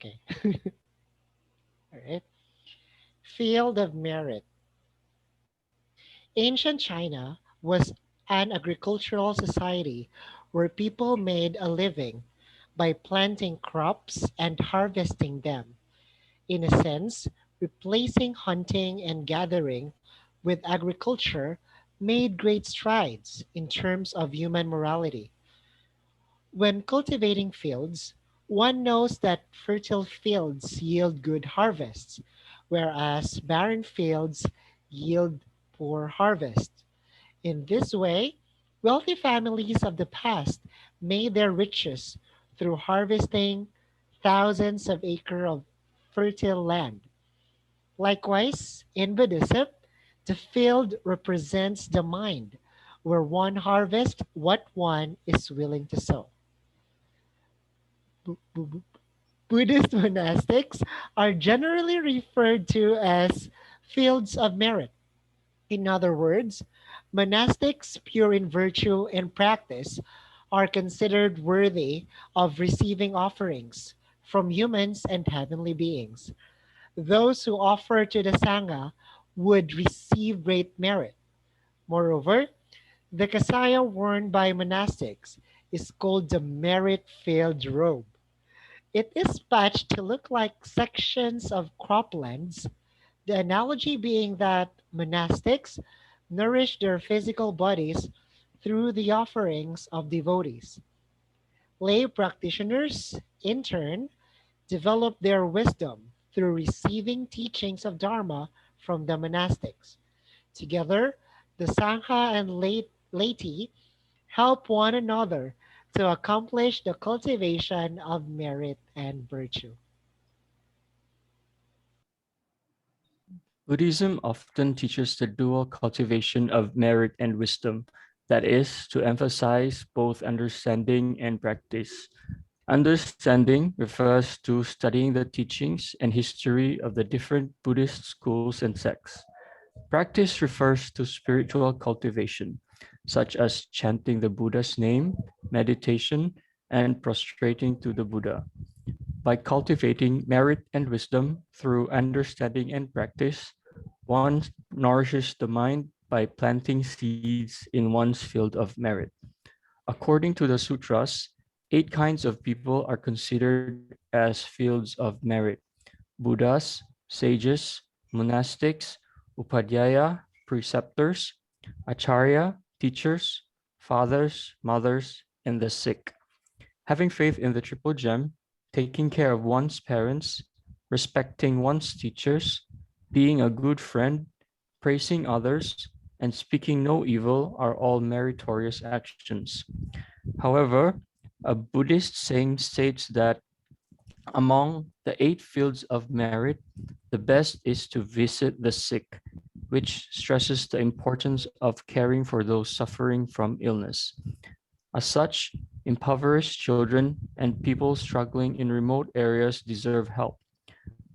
Okay. All right. Field of merit. Ancient China was an agricultural society where people made a living by planting crops and harvesting them. In a sense, replacing hunting and gathering with agriculture made great strides in terms of human morality. When cultivating fields, one knows that fertile fields yield good harvests, whereas barren fields yield poor harvests. In this way, wealthy families of the past made their riches through harvesting thousands of acres of fertile land. Likewise, in Buddhism, the field represents the mind, where one harvests what one is willing to sow. Bu- bu- bu- Buddhist monastics are generally referred to as fields of merit. In other words, monastics pure in virtue and practice are considered worthy of receiving offerings from humans and heavenly beings. Those who offer to the Sangha would receive great merit. Moreover, the kasaya worn by monastics is called the merit-filled robe. It is patched to look like sections of croplands, the analogy being that monastics nourish their physical bodies through the offerings of devotees. Lay practitioners, in turn, develop their wisdom through receiving teachings of Dharma from the monastics. Together, the Sangha and laity help one another to accomplish the cultivation of merit and virtue. Buddhism often teaches the dual cultivation of merit and wisdom, that is, to emphasize both understanding and practice. Understanding refers to studying the teachings and history of the different Buddhist schools and sects. Practice refers to spiritual cultivation, such as chanting the Buddha's name, meditation, and prostrating to the Buddha. By cultivating merit and wisdom through understanding and practice, one nourishes the mind by planting seeds in one's field of merit. According to the sutras, 8 kinds of people are considered as fields of merit: Buddhas, sages, monastics, upadhyaya, preceptors, acharya, teachers, fathers, mothers, and the sick. Having faith in the triple gem, taking care of one's parents, respecting one's teachers, being a good friend, praising others, and speaking no evil are all meritorious actions. However, a Buddhist saying states that among the 8 fields of merit, the best is to visit the sick, which stresses the importance of caring for those suffering from illness. As such, impoverished children and people struggling in remote areas deserve help.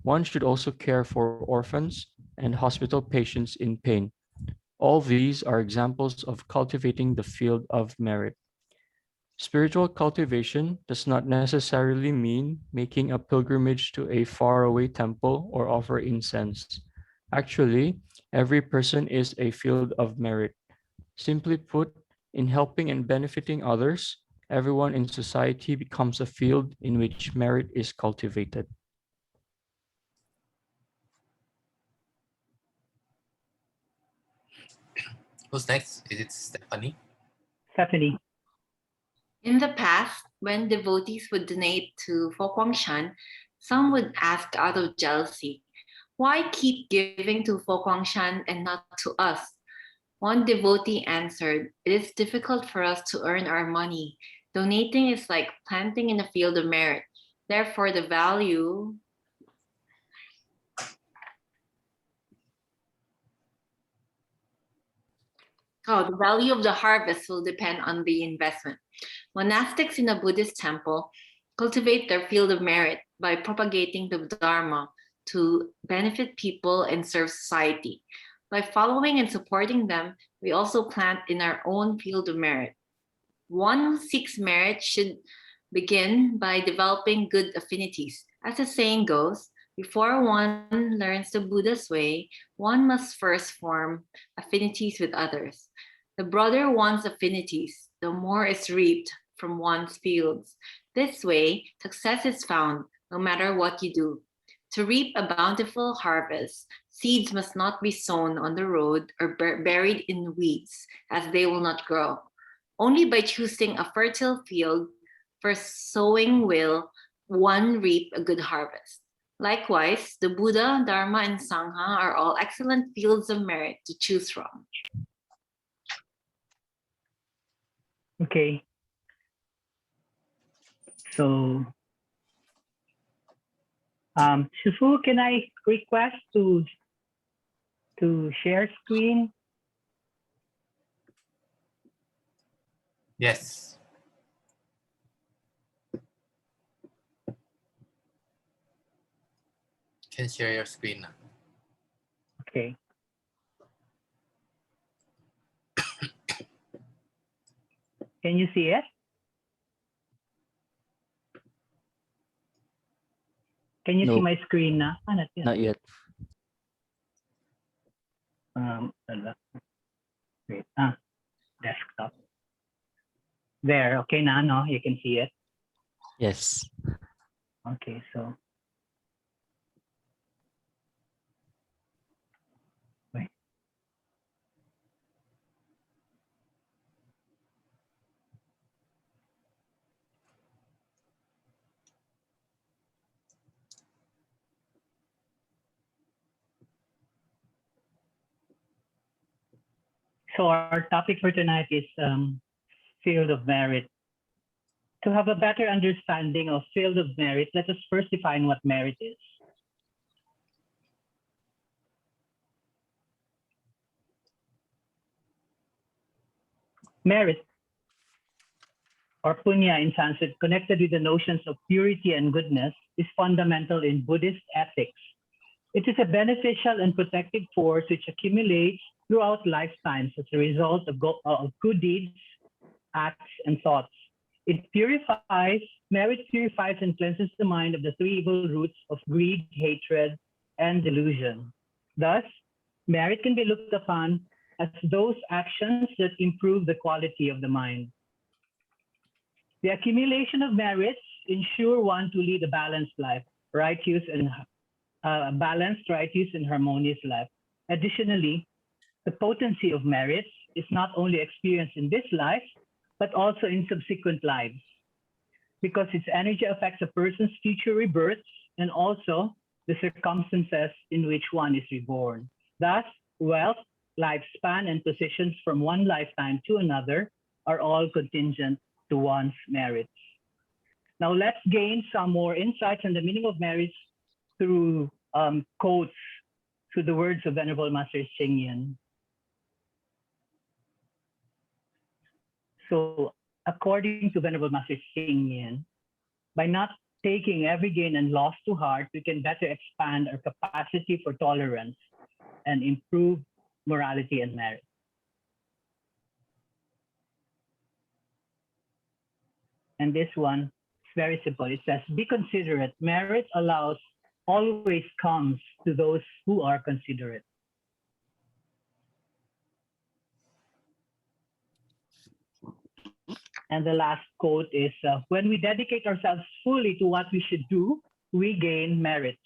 One should also care for orphans and hospital patients in pain. All these are examples of cultivating the field of merit. Spiritual cultivation does not necessarily mean making a pilgrimage to a faraway temple or offer incense. Actually, every person is a field of merit. Simply put, in helping and benefiting others, everyone in society becomes a field in which merit is cultivated. Who's next? Is it Stephanie? Stephanie. In the past, when devotees would donate to Fo Guangshan, some would ask out of jealousy, why keep giving to Fo Guangshan and not to us? One devotee answered, it is difficult for us to earn our money. Donating is like planting in a field of merit. Therefore, the value of the harvest will depend on the investment. Monastics in a Buddhist temple cultivate their field of merit by propagating the Dharma to benefit people and serve society. By following and supporting them, we also plant in our own field of merit. One who seeks merit should Begin by developing good affinities. As the saying goes, before one learns the Buddha's way, one must first form affinities with others. The broader one's affinities, the more is reaped from one's fields. This way, success is found no matter what you do. To reap a bountiful harvest, seeds must not be sown on the road or buried in weeds, as they will not grow. Only by choosing a fertile field for sowing will one reap a good harvest. Likewise, the Buddha, Dharma, and Sangha are all excellent fields of merit to choose from. Okay. So, Shifu, can I request to share screen? Yes. Can share your screen now. Okay. Can you see it? Can you see No. my screen na? Not yet. Not yet. Wait. Desktop. There. Okay, now no, you can see it. Yes. Okay, so. Wait. So our topic for tonight is field of merit. To have a better understanding of field of merit, let us first define what merit is. Merit, or punya in Sanskrit, connected with the notions of purity and goodness, is fundamental in Buddhist ethics. It is a beneficial and protective force which accumulates throughout lifetimes as a result of good deeds, acts, and thoughts. Merit purifies and cleanses the mind of the three evil roots of greed, hatred, and delusion. Thus, merit can be looked upon as those actions that improve the quality of the mind. The accumulation of merits ensure one to lead a balanced life, righteous and balanced, righteous, and harmonious life. Additionally, the potency of merits is not only experienced in this life, but also in subsequent lives, because its energy affects a person's future rebirths and also the circumstances in which one is reborn. Thus, wealth, lifespan, and positions from one lifetime to another are all contingent to one's merits. Now let's gain some more insights on the meaning of merits through quotes through the words of Venerable Master Ching Yen. So according to Venerable Master Ching Yen, by not taking every gain and loss to heart, we can better expand our capacity for tolerance and improve morality and merit. And this one is very simple. It says, be considerate. Merit always comes to those who are considerate. And the last quote is, when we dedicate ourselves fully to what we should do, we gain merits.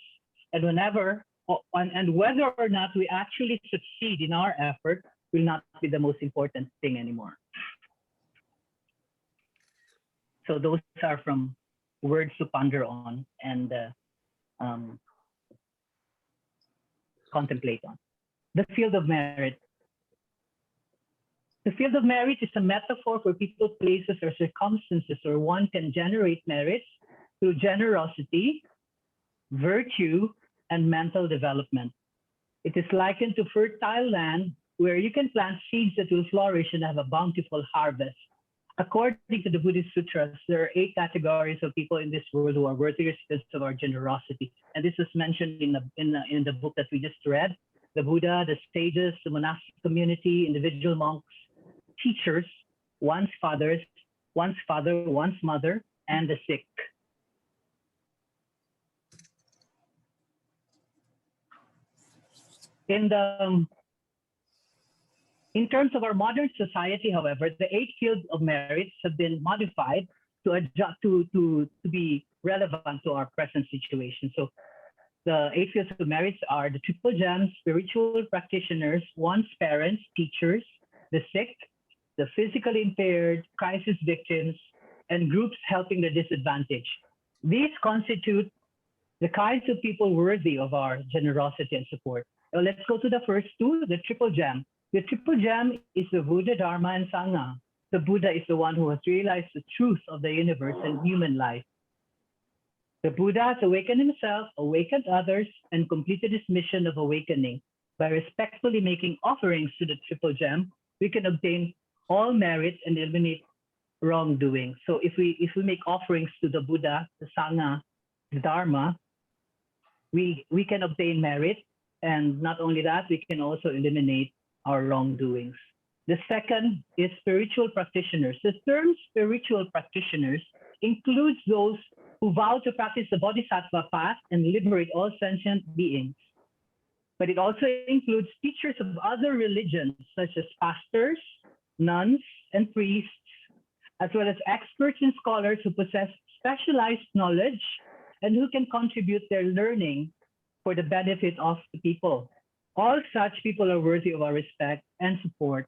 And whether or not we actually succeed in our effort will not be the most important thing anymore. So those are from words to ponder on and contemplate on. The field of merit. The field of merit is a metaphor for people, places, or circumstances where one can generate merits through generosity, virtue, and mental development. It is likened to fertile land where you can plant seeds that will flourish and have a bountiful harvest. According to the Buddhist sutras, there are 8 categories of people in this world who are worthy recipients of our generosity. And this was mentioned in the book that we just read. The Buddha, the sages, the monastic community, individual monks, teachers, one's father, one's mother, and the sick. In the in terms of our modern society, however, the 8 fields of merits have been modified to adjust to be relevant to our present situation. So the 8 fields of merits are the triple gems, spiritual practitioners, one's parents, teachers, the sick, the physically impaired, crisis victims, and groups helping the disadvantaged. These constitute the kinds of people worthy of our generosity and support. So let's go to the first two, the triple gem. The triple gem is the Buddha, Dharma, and Sangha. The Buddha is the one who has realized the truth of the universe and human life. The Buddha has awakened himself, awakened others, and completed his mission of awakening. By respectfully making offerings to the triple gem, we can obtain all merits and eliminate wrongdoing. So if we make offerings to the Buddha, the Sangha, the Dharma, we can obtain merit, and not only that, we can also eliminate our wrongdoings. The second is spiritual practitioners. The term spiritual practitioners includes those who vow to practice the Bodhisattva path and liberate all sentient beings. But it also includes teachers of other religions, such as pastors, nuns, and priests, as well as experts and scholars who possess specialized knowledge and who can contribute their learning for the benefit of the people. All such people are worthy of our respect and support.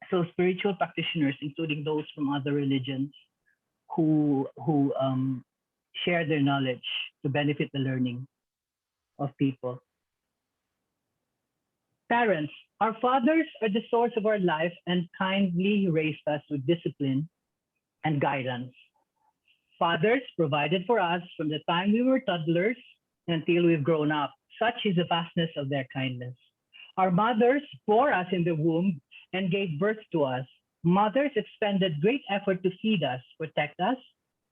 So spiritual practitioners, including those from other religions who share their knowledge to benefit the learning of people. Parents, our fathers are the source of our life and kindly raised us with discipline and guidance. Fathers provided for us from the time we were toddlers until we've grown up. Such is the vastness of their kindness. Our mothers bore us in the womb and gave birth to us. Mothers expended great effort to feed us, protect us,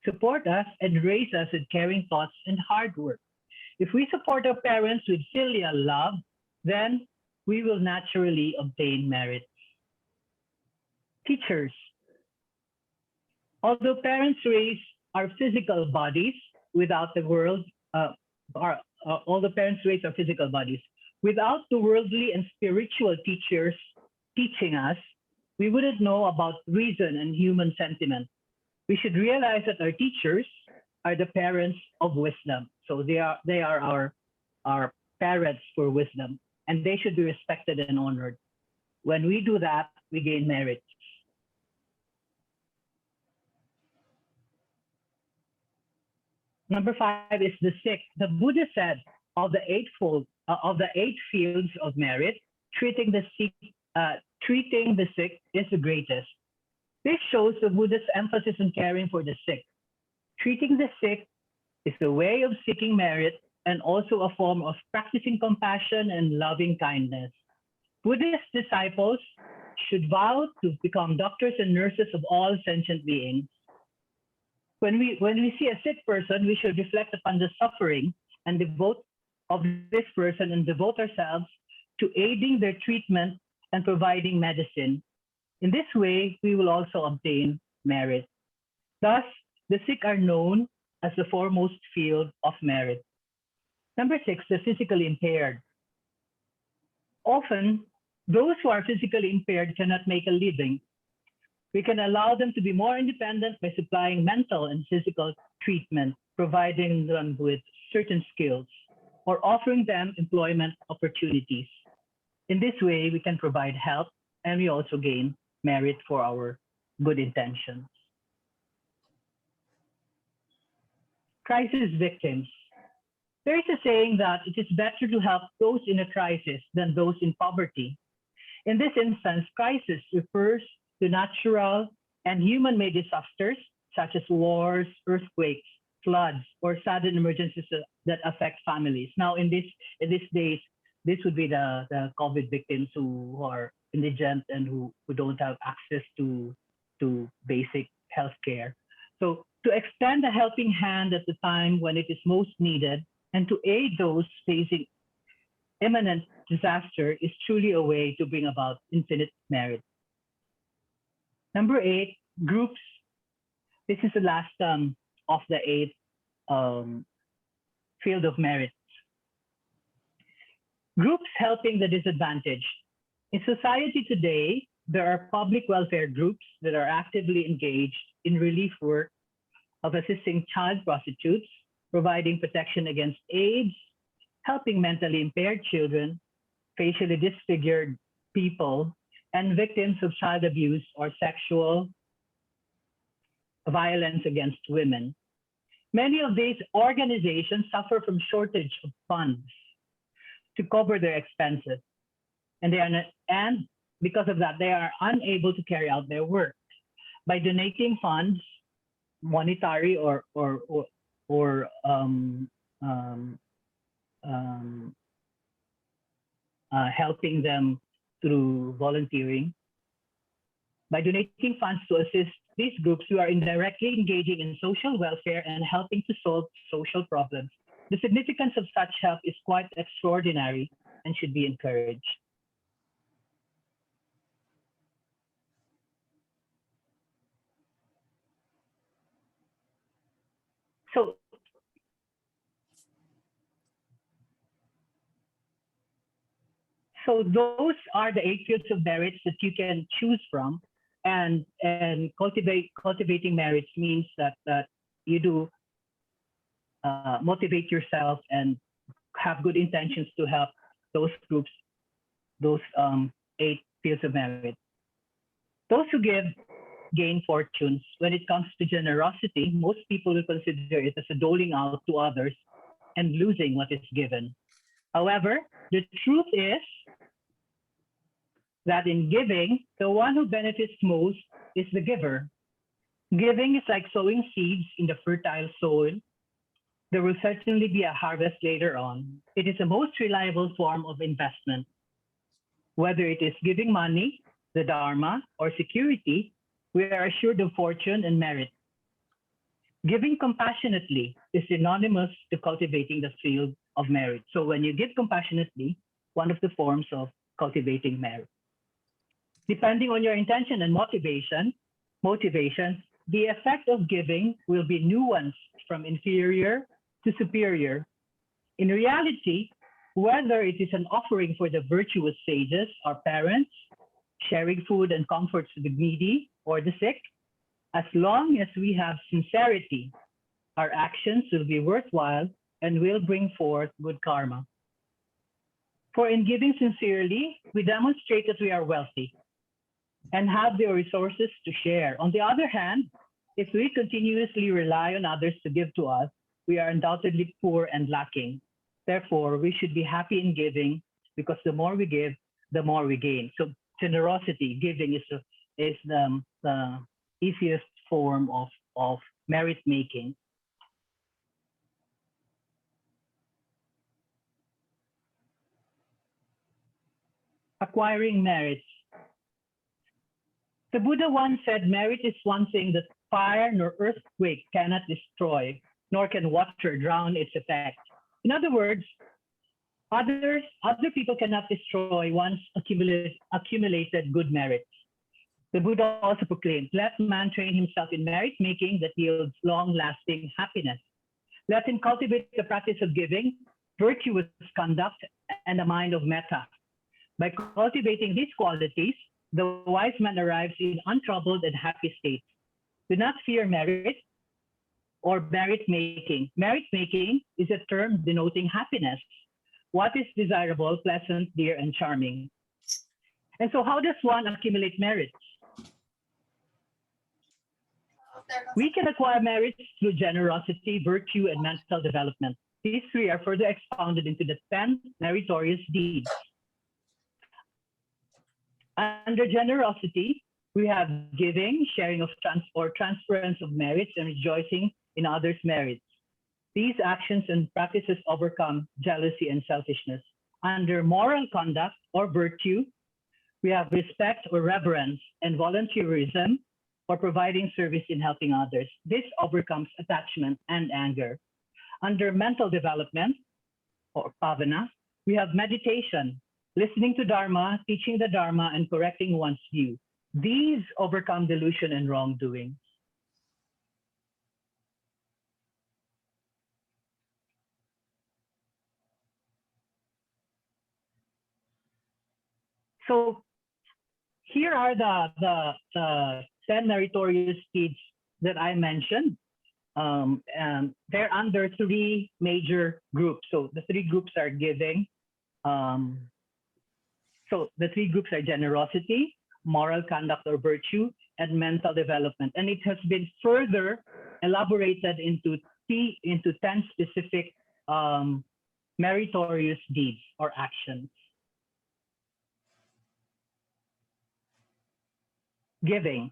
support us, and raise us with caring thoughts and hard work. If we support our parents with filial love, then we will naturally obtain merit. Teachers. Although parents raise our physical bodies without the world, all the parents raise our physical bodies. Without the worldly and spiritual teachers teaching us, we wouldn't know about reason and human sentiment. We should realize that our teachers are the parents of wisdom. So they are our parents for wisdom, and they should be respected and honored. When we do that, we gain merit. Number 5 is the sick. The Buddha said of the 8 fields of merit, treating the sick is the greatest. This shows the Buddha's emphasis on caring for the sick. Treating the sick is a way of seeking merit and also a form of practicing compassion and loving kindness. Buddhist disciples should vow to become doctors and nurses of all sentient beings. When we see a sick person, we should reflect upon the suffering and devote of this person and devote ourselves to aiding their treatment and providing medicine. In this way, we will also obtain merit. Thus, the sick are known as the foremost field of merit. Number 6, the physically impaired. Often, those who are physically impaired cannot make a living. We can allow them to be more independent by supplying mental and physical treatment, providing them with certain skills, or offering them employment opportunities. In this way, we can provide help and we also gain merit for our good intentions. Crisis victims. There is a saying that it is better to help those in a crisis than those in poverty. In this instance, crisis refers to natural and human-made disasters such as wars, earthquakes, floods, or sudden emergencies that affect families. Now, in these days, this would be the COVID victims who are indigent and who don't have access to basic health care. So to extend a helping hand at the time when it is most needed and to aid those facing imminent disaster is truly a way to bring about infinite merit. Number 8, groups. This is the last of the 8 um, field of merit. Groups helping the disadvantaged. In society today, there are public welfare groups that are actively engaged in relief work of assisting child prostitutes, providing protection against AIDS, helping mentally impaired children, facially disfigured people, and victims of child abuse or sexual violence against women. Many of these organizations suffer from shortage of funds to cover their expenses, and because of that, they are unable to carry out their work. By donating funds, monetary or helping them through volunteering. By donating funds to assist these groups who are indirectly engaging in social welfare and helping to solve social problems. The significance of such help is quite extraordinary and should be encouraged. So those are the 8 fields of merits that you can choose from, and cultivating merits means that you do motivate yourself and have good intentions to help those groups, those 8 fields of merit. Those who give gain fortunes. When it comes to generosity, most people will consider it as a doling out to others and losing what is given. However, the truth is that in giving, the one who benefits most is the giver. Giving is like sowing seeds in the fertile soil. There will certainly be a harvest later on. It is the most reliable form of investment. Whether it is giving money, the Dharma, or security, we are assured of fortune and merit. Giving compassionately is synonymous to cultivating the field of merit. So when you give compassionately, one of the forms of cultivating merit. Depending on your intention and motivation, the effect of giving will be nuanced from inferior to superior. In reality, whether it is an offering for the virtuous sages, our parents, sharing food and comforts to the needy or the sick, as long as we have sincerity, our actions will be worthwhile and will bring forth good karma. For in giving sincerely, we demonstrate that we are wealthy and have the resources to share. On the other hand, if we continuously rely on others to give to us, we are undoubtedly poor and lacking. Therefore, we should be happy in giving, because the more we give, the more we gain. So generosity, giving is the easiest form of merit making. Acquiring merits. The Buddha once said, merit is one thing that fire nor earthquake cannot destroy, nor can water drown its effect. In other words, other people cannot destroy one's accumulated good merits. The Buddha also proclaimed, let man train himself in merit making that yields long-lasting happiness. Let him cultivate the practice of giving, virtuous conduct, and a mind of metta. By cultivating these qualities, the wise man arrives in untroubled and happy state. Do not fear merit or merit making. Merit making is a term denoting happiness. What is desirable, pleasant, dear, and charming. And so how does one accumulate merits? We can acquire merits through generosity, virtue, and mental development. These 3 are further expounded into the 10 meritorious deeds. Under generosity, we have giving, sharing of transference of merits, and rejoicing in others' merits. These actions and practices overcome jealousy and selfishness. Under moral conduct or virtue, we have respect or reverence and volunteerism or providing service in helping others. This overcomes attachment and anger. Under mental development or bhavana, we have meditation, listening to Dharma, teaching the Dharma, and correcting one's view. These overcome delusion and wrongdoing. So here are the 10 meritorious deeds that I mentioned. And they're under three major groups. So the three groups are giving. So the three groups are generosity, moral conduct or virtue, and mental development. And it has been further elaborated into 10 specific meritorious deeds or actions. Giving.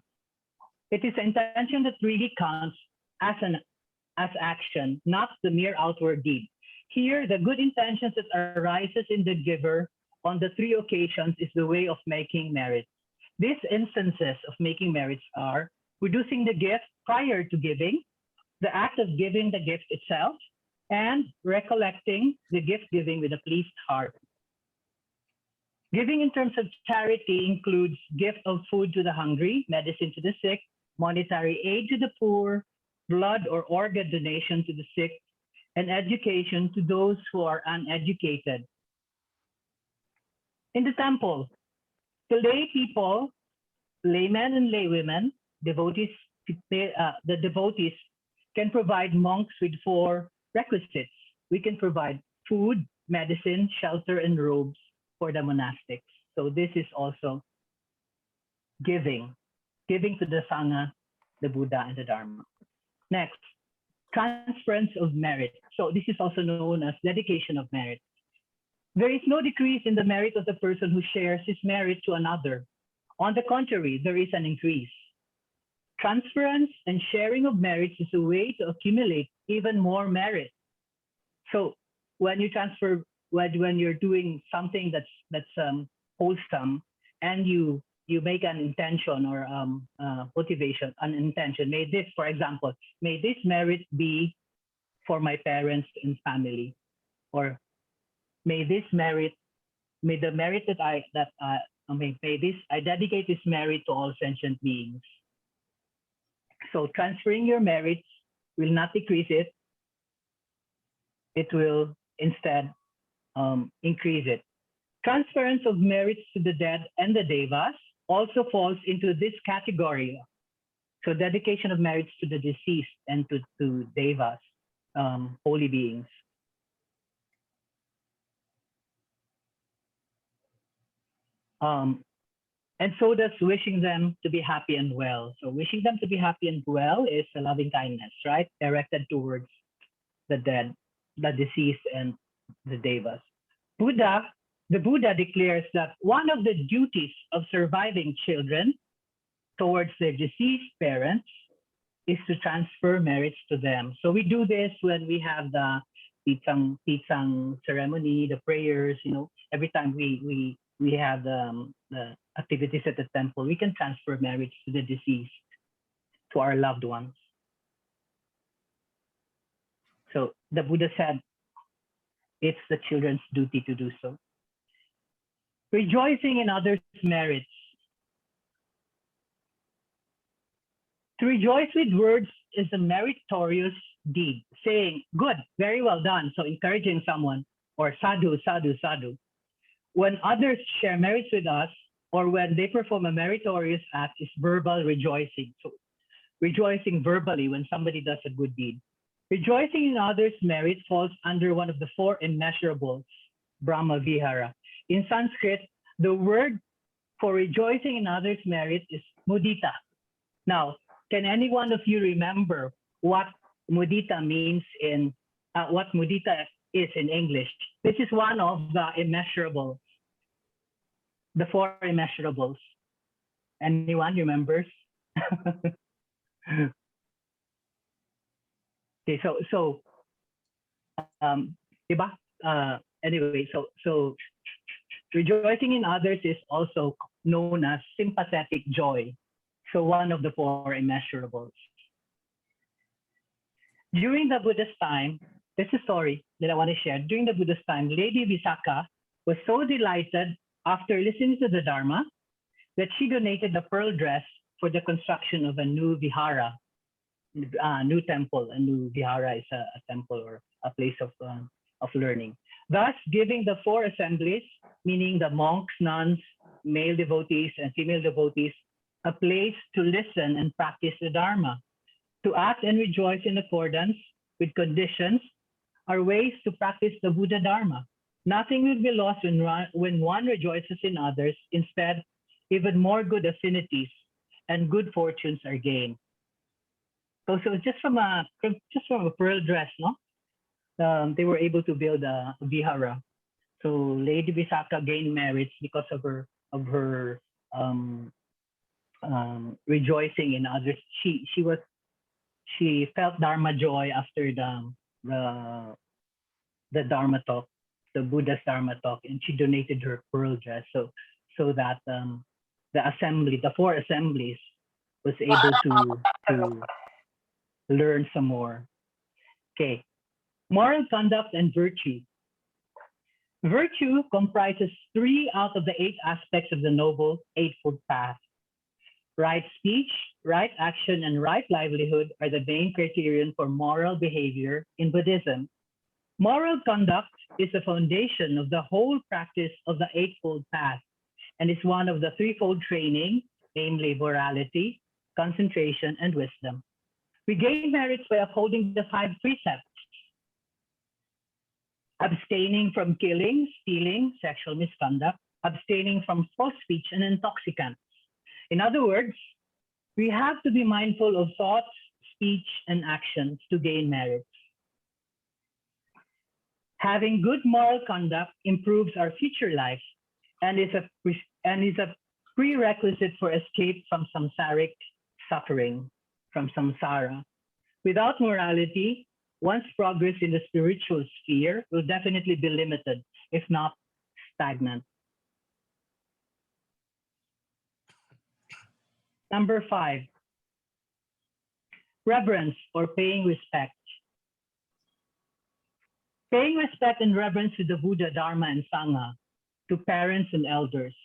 It is the intention that really counts as action, not the mere outward deed. Here, the good intentions that arises in the giver on the three occasions is the way of making merit. These instances of making merits are producing the gift prior to giving, the act of giving the gift itself, and recollecting the gift giving with a pleased heart. Giving in terms of charity includes gift of food to the hungry, medicine to the sick, monetary aid to the poor, blood or organ donation to the sick, and education to those who are uneducated. In the temple, the lay people, laymen and laywomen, devotees, the devotees can provide monks with 4 requisites. We can provide food, medicine, shelter, and robes for the monastics. So this is also giving to the Sangha, the Buddha, and the Dharma. Next, transference of merit. So this is also known as dedication of merit. There is no decrease in the merit of the person who shares his merit to another. On the contrary, there is an increase. Transference and sharing of merits is a way to accumulate even more merit. So when you transfer, when you're doing something that's wholesome, and you make an intention or motivation, an intention. May this, for example, may this merit be for my parents and family, or may the merit that I dedicate this merit to all sentient beings. So transferring your merits will not decrease it. It will instead increase it. Transference of merits to the dead and the devas also falls into this category. So dedication of merits to the deceased and to devas, holy beings. And so does wishing them to be happy and well. So wishing them to be happy and well is a loving kindness, right? Directed towards the dead, the deceased, and the devas. The Buddha declares that one of the duties of surviving children towards their deceased parents is to transfer merits to them. So we do this when we have the pitsang ceremony, the prayers, every time we have the activities at the temple, we can transfer merits to the deceased, to our loved ones. So the Buddha said, it's the children's duty to do so. Rejoicing in others' merits. To rejoice with words is a meritorious deed, saying, good, very well done. So encouraging someone, or sadhu, sadhu, sadhu. When others share merits with us, or when they perform a meritorious act, is verbal rejoicing. So rejoicing verbally when somebody does a good deed. Rejoicing in others' merit falls under one of the 4 immeasurables, Brahma Vihara. In Sanskrit, the word for rejoicing in others' merit is mudita. Now, can any one of you remember what mudita means what mudita is in English? This is one of the immeasurables, the 4 immeasurables. Anyone remembers? Okay, so anyway, so rejoicing in others is also known as sympathetic joy. So one of the 4 immeasurables. During the Buddha's time, this is a story that I want to share. During the Buddha's time, Lady Visakha was so delighted after listening to the Dharma that she donated the pearl dress for the construction of a new vihara, new temple. A new vihara is a temple or a place of learning. Thus, giving the 4 assemblies, meaning the monks, nuns, male devotees and female devotees a place to listen and practice the Dharma. To act and rejoice in accordance with conditions are ways to practice the Buddha Dharma. Nothing will be lost when one rejoices in others. Instead, even more good affinities and good fortunes are gained. So just from a pearl dress, no, they were able to build a vihara. So Lady Visakha gained merits because of her rejoicing in others. She felt Dharma joy after the Dharma talk, the Buddha's Dharma talk, and she donated her pearl dress so that the four assemblies was able to learn some more. Okay, moral conduct and virtue. Virtue comprises 3 out of the 8 aspects of the Noble Eightfold Path. Right speech, right action, and right livelihood are the main criterion for moral behavior in Buddhism. Moral conduct is the foundation of the whole practice of the Eightfold Path and is one of the threefold training, namely morality, concentration, and wisdom. We gain merits by upholding the 5 precepts: abstaining from killing, stealing, sexual misconduct, abstaining from false speech and intoxicants. In other words, we have to be mindful of thoughts, speech, and actions to gain merits. Having good moral conduct improves our future life and is a prerequisite for escape from samsaric suffering, from samsara. Without morality, one's progress in the spiritual sphere will definitely be limited, if not stagnant. Number 5, reverence or paying respect. Paying respect and reverence to the Buddha, Dharma, and Sangha, to parents and elders,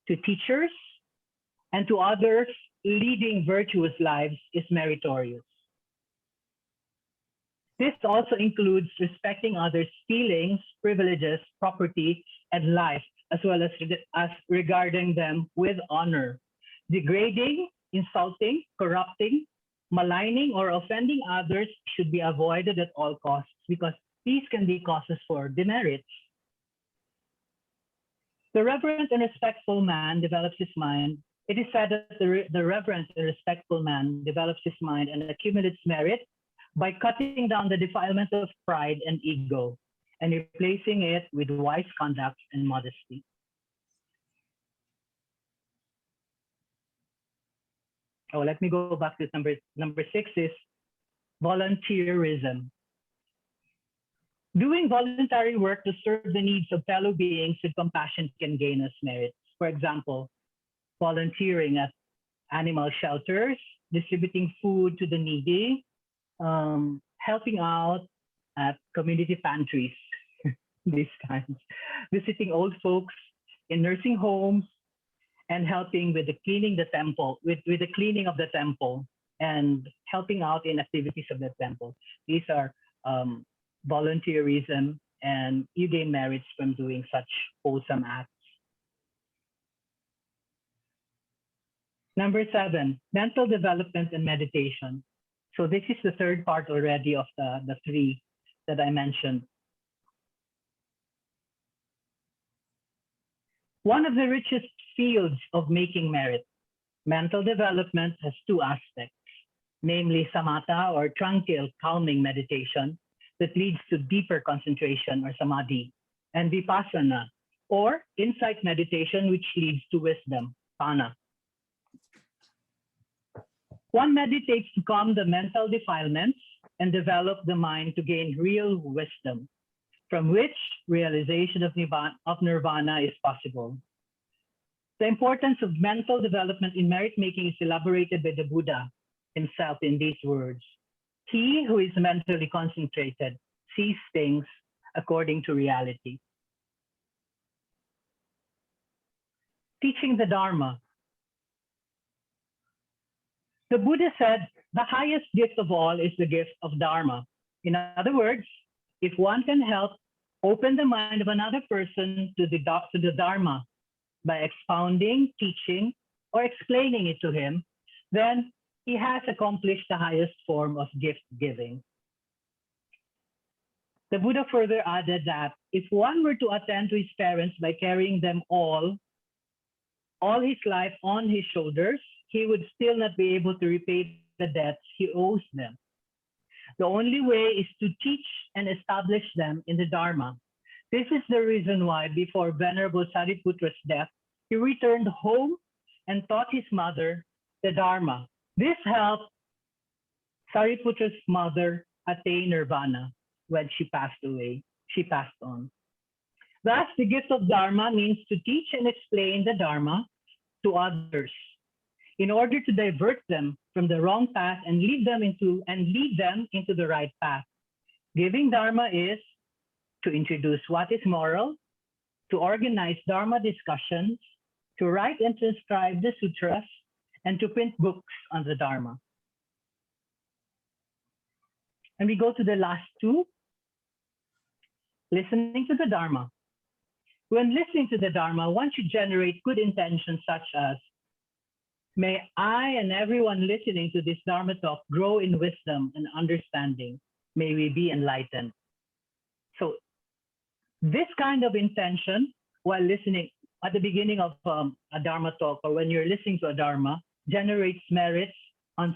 to teachers, and to others leading virtuous lives is meritorious. This also includes respecting others' feelings, privileges, property, and life, as well as regarding them with honor. Degrading, insulting, corrupting, maligning, or offending others should be avoided at all costs because these can be causes for demerits. The reverent and respectful man develops his mind. It is said that the reverent and respectful man develops his mind and accumulates merit by cutting down the defilement of pride and ego and replacing it with wise conduct and modesty. Oh, let me go back to number 6 is volunteerism. Doing voluntary work to serve the needs of fellow beings with compassion can gain us merits. For example, volunteering at animal shelters, distributing food to the needy, helping out at community pantries, these kinds, visiting old folks in nursing homes, and helping with the cleaning the temple, with the cleaning of the temple, and helping out in activities of the temple. These are volunteerism, and you gain merits from doing such wholesome acts. Number 7, mental development and meditation. So this is the third part already of the 3 that I mentioned. One of the richest fields of making merit, mental development, has 2 aspects, namely samatha or tranquil, calming meditation that leads to deeper concentration or samadhi, and vipassana or insight meditation which leads to wisdom, panna. One meditates to calm the mental defilements and develop the mind to gain real wisdom, from which realization of nirvana is possible. The importance of mental development in merit making is elaborated by the Buddha himself in these words: "He who is mentally concentrated sees things according to reality." Teaching the Dharma. The Buddha said, the highest gift of all is the gift of Dharma. In other words, if one can help open the mind of another person to the Dharma, by expounding, teaching, or explaining it to him, then he has accomplished the highest form of gift giving. The Buddha further added that if one were to attend to his parents by carrying them all his life on his shoulders, he would still not be able to repay the debts he owes them. The only way is to teach and establish them in the Dharma. This is the reason why before Venerable Sariputra's death, he returned home and taught his mother the Dharma. This helped Sariputra's mother attain nirvana when she passed away. She passed on. Thus, the gift of Dharma means to teach and explain the Dharma to others in order to divert them from the wrong path and lead them into the right path. Giving Dharma is to introduce what is moral, to organize Dharma discussions, to write and transcribe the sutras, and to print books on the Dharma. And we go to the last two, listening to the Dharma. When listening to the Dharma, one should generate good intentions such as, may I and everyone listening to this Dharma talk grow in wisdom and understanding. May we be enlightened. So this kind of intention while listening at the beginning of a Dharma talk or when you're listening to a Dharma generates merits on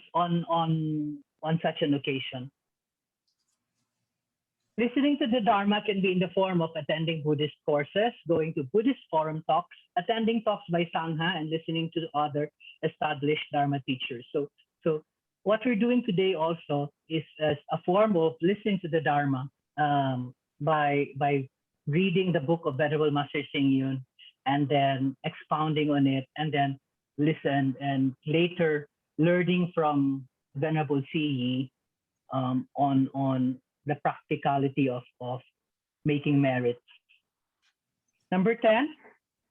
such an occasion. Listening to the Dharma can be in the form of attending Buddhist courses, going to Buddhist forum talks, attending talks by Sangha, and listening to other established Dharma teachers. So what we're doing today also is as a form of listening to the Dharma by reading the book of Venerable Master Hsing Yun and then expounding on it and then listen and later learning from Venerable C.E. on the practicality of making merits. Number 10,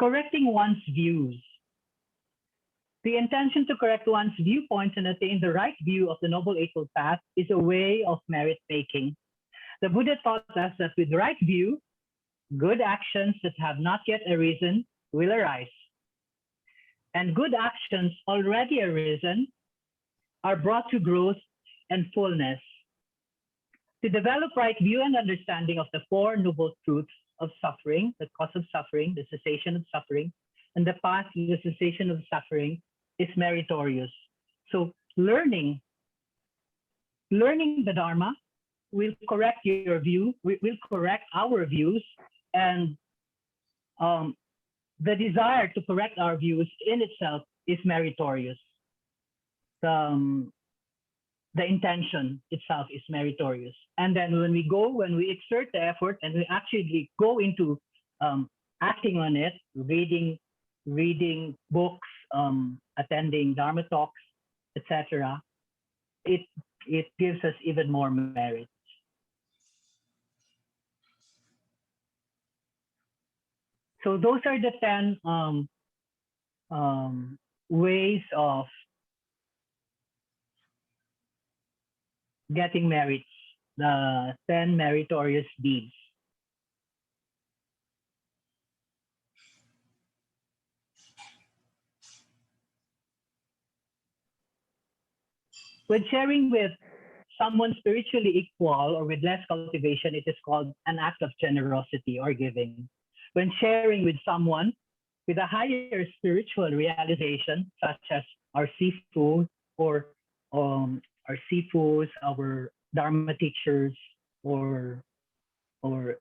correcting one's views. The intention to correct one's viewpoints and attain the right view of the Noble Eightfold Path is a way of merit making. The Buddha taught us that with right view, good actions that have not yet arisen will arise. And good actions already arisen are brought to growth and fullness. To develop right view and understanding of the Four Noble Truths of suffering, the cause of suffering, the cessation of suffering, and the path to the cessation of suffering is meritorious. So learning the Dharma will correct your view, will correct our views, and the desire to correct our views in itself is meritorious. The intention itself is meritorious. And then when we exert the effort and we actually go into acting on it, reading books, attending Dharma talks, etc., it gives us even more merit. So those are the 10 ways of getting merits, the 10 meritorious deeds. When sharing with someone spiritually equal or with less cultivation, it is called an act of generosity or giving. When sharing with someone with a higher spiritual realization, such as our sifu or our sifus, our Dharma teachers, or the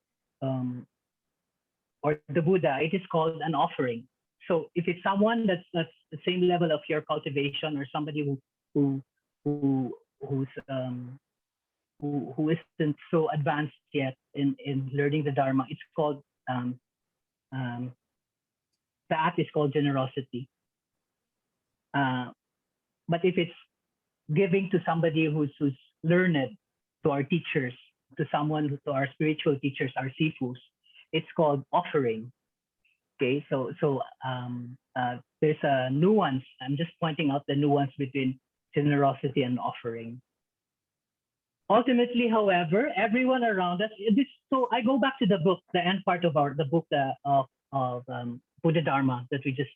Buddha, it is called an offering. So if it's someone that's the same level of your cultivation, or somebody who isn't so advanced yet in learning the Dharma, it's called the act is called generosity. But if it's giving to somebody who's learned, to our teachers, to our spiritual teachers, our sifus, it's called offering. Okay, so there's a nuance. I'm just pointing out the nuance between generosity and offering. Ultimately, however, everyone around us. So I go back to the book, the end part of the book of Buddha Dharma that we just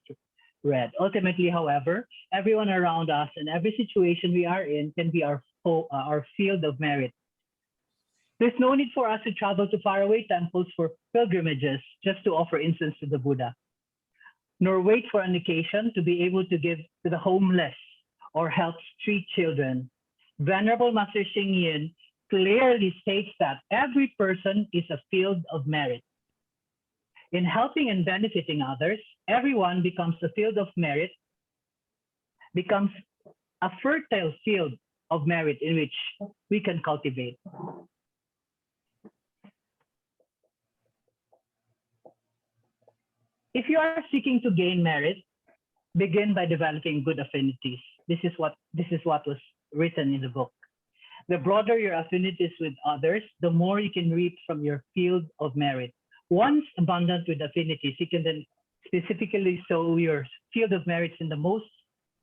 read. Ultimately, however, everyone around us and every situation we are in can be our field of merit. There's no need for us to travel to faraway temples for pilgrimages just to offer incense to the Buddha, nor wait for an occasion to be able to give to the homeless or help street children. Venerable Master Xing Yin clearly states that every person is a field of merit. In helping and benefiting others, everyone becomes a field of merit, becomes a fertile field of merit in which we can cultivate. If you are seeking to gain merit, begin by developing good affinities. This is what was written in the book. The broader your affinities with others, the more you can reap from your field of merit. Once abundant with affinities, you can then specifically sow your field of merits in the most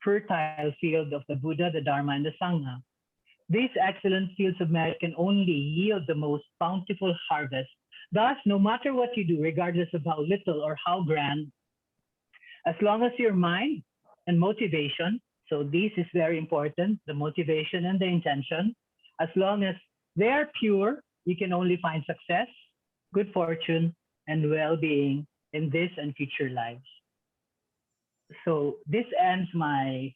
fertile field of the Buddha, the Dharma, and the Sangha. These excellent fields of merit can only yield the most bountiful harvest. Thus, no matter what you do, regardless of how little or how grand, as long as your mind and motivation, so this is very important, the motivation and the intention, as long as they are pure, you can only find success, good fortune, and well-being in this and future lives. So this ends my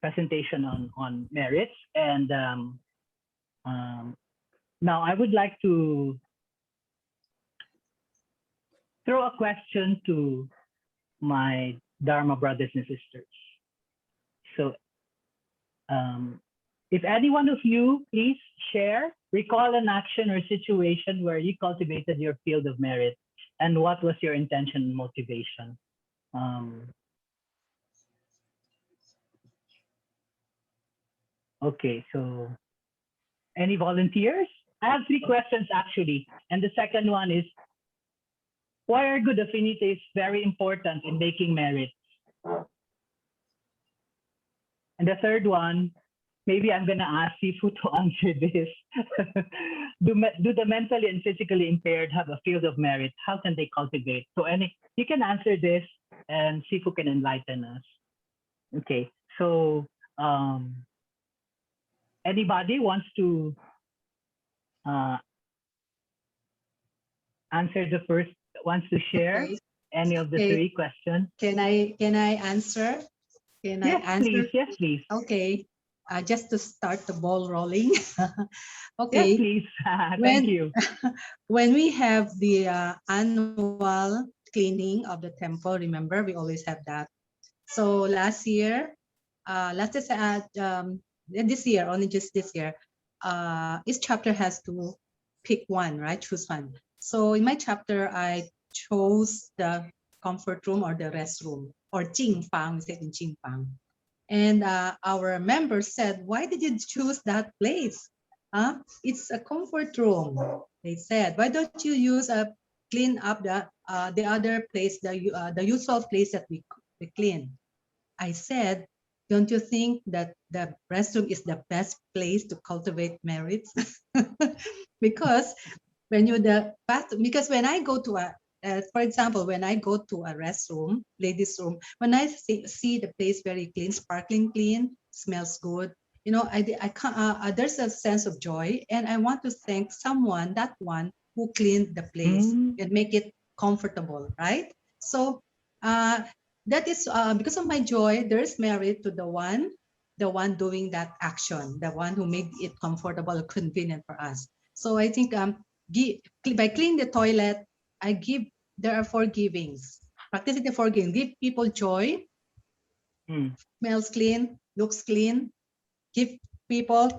presentation on merits. And now I would like to throw a question to my Dharma brothers and sisters. So if any one of you, please share, recall an action or situation where you cultivated your field of merit and what was your intention and motivation. Okay, so any volunteers? I have 3 questions actually. And the second one is, why are good affinities very important in making merit? And the third one, maybe I'm gonna ask Sifu to answer this. do the mentally and physically impaired have a field of merit? How can they cultivate? So you can answer this and Sifu can enlighten us. Okay, so anybody wants to answer wants to share Okay. any of the Okay. 3 questions? Can I answer? Can I Yes, answer? please. Yes, please. Okay. Just to start the ball rolling. Yes, Okay. please. Thank When- you. When we have the annual cleaning of the temple, remember we always have that. So last year, this year, only just this year, each chapter has to pick one, right? Choose one. So in my chapter, I chose the comfort room or the restroom, or Jingfang, we said in Jingfang. And our members said, why did you choose that place? It's a comfort room. They said, why don't you use clean up the other place, the usual place that we clean? I said, don't you think that the restroom is the best place to cultivate merits? Because when when I go to for example, when I go to a restroom, ladies' room, when I see the place very clean, sparkling clean, smells good, you know, there's a sense of joy, and I want to thank that one who cleaned the place and make it comfortable, right? So that is because of my joy. There is merit to the one doing that action, the one who made it comfortable, convenient for us. So I think by cleaning the toilet, there are 4 givings. Practicing the 4 givings, give people joy, smells clean, looks clean, give people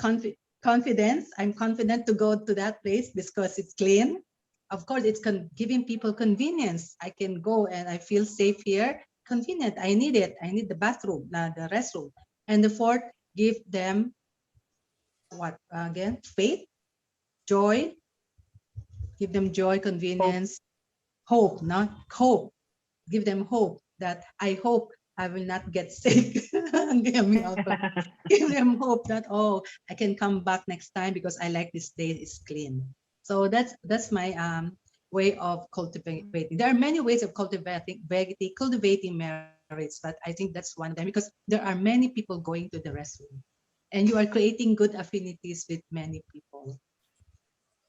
confidence. I'm confident to go to that place because it's clean. Of course, it's giving people convenience. I can go and I feel safe here. Convenient, I need it. I need the bathroom, the restroom. And the 4th, give them what again? Faith, joy. Give them joy, convenience, hope, not hope. Give them hope that I hope I will not get sick. Give them hope that, oh, I can come back next time because I like this day is clean. So that's my way of cultivating. There are many ways of cultivating merits, but I think that's one of them because there are many people going to the restroom, and you are creating good affinities with many people.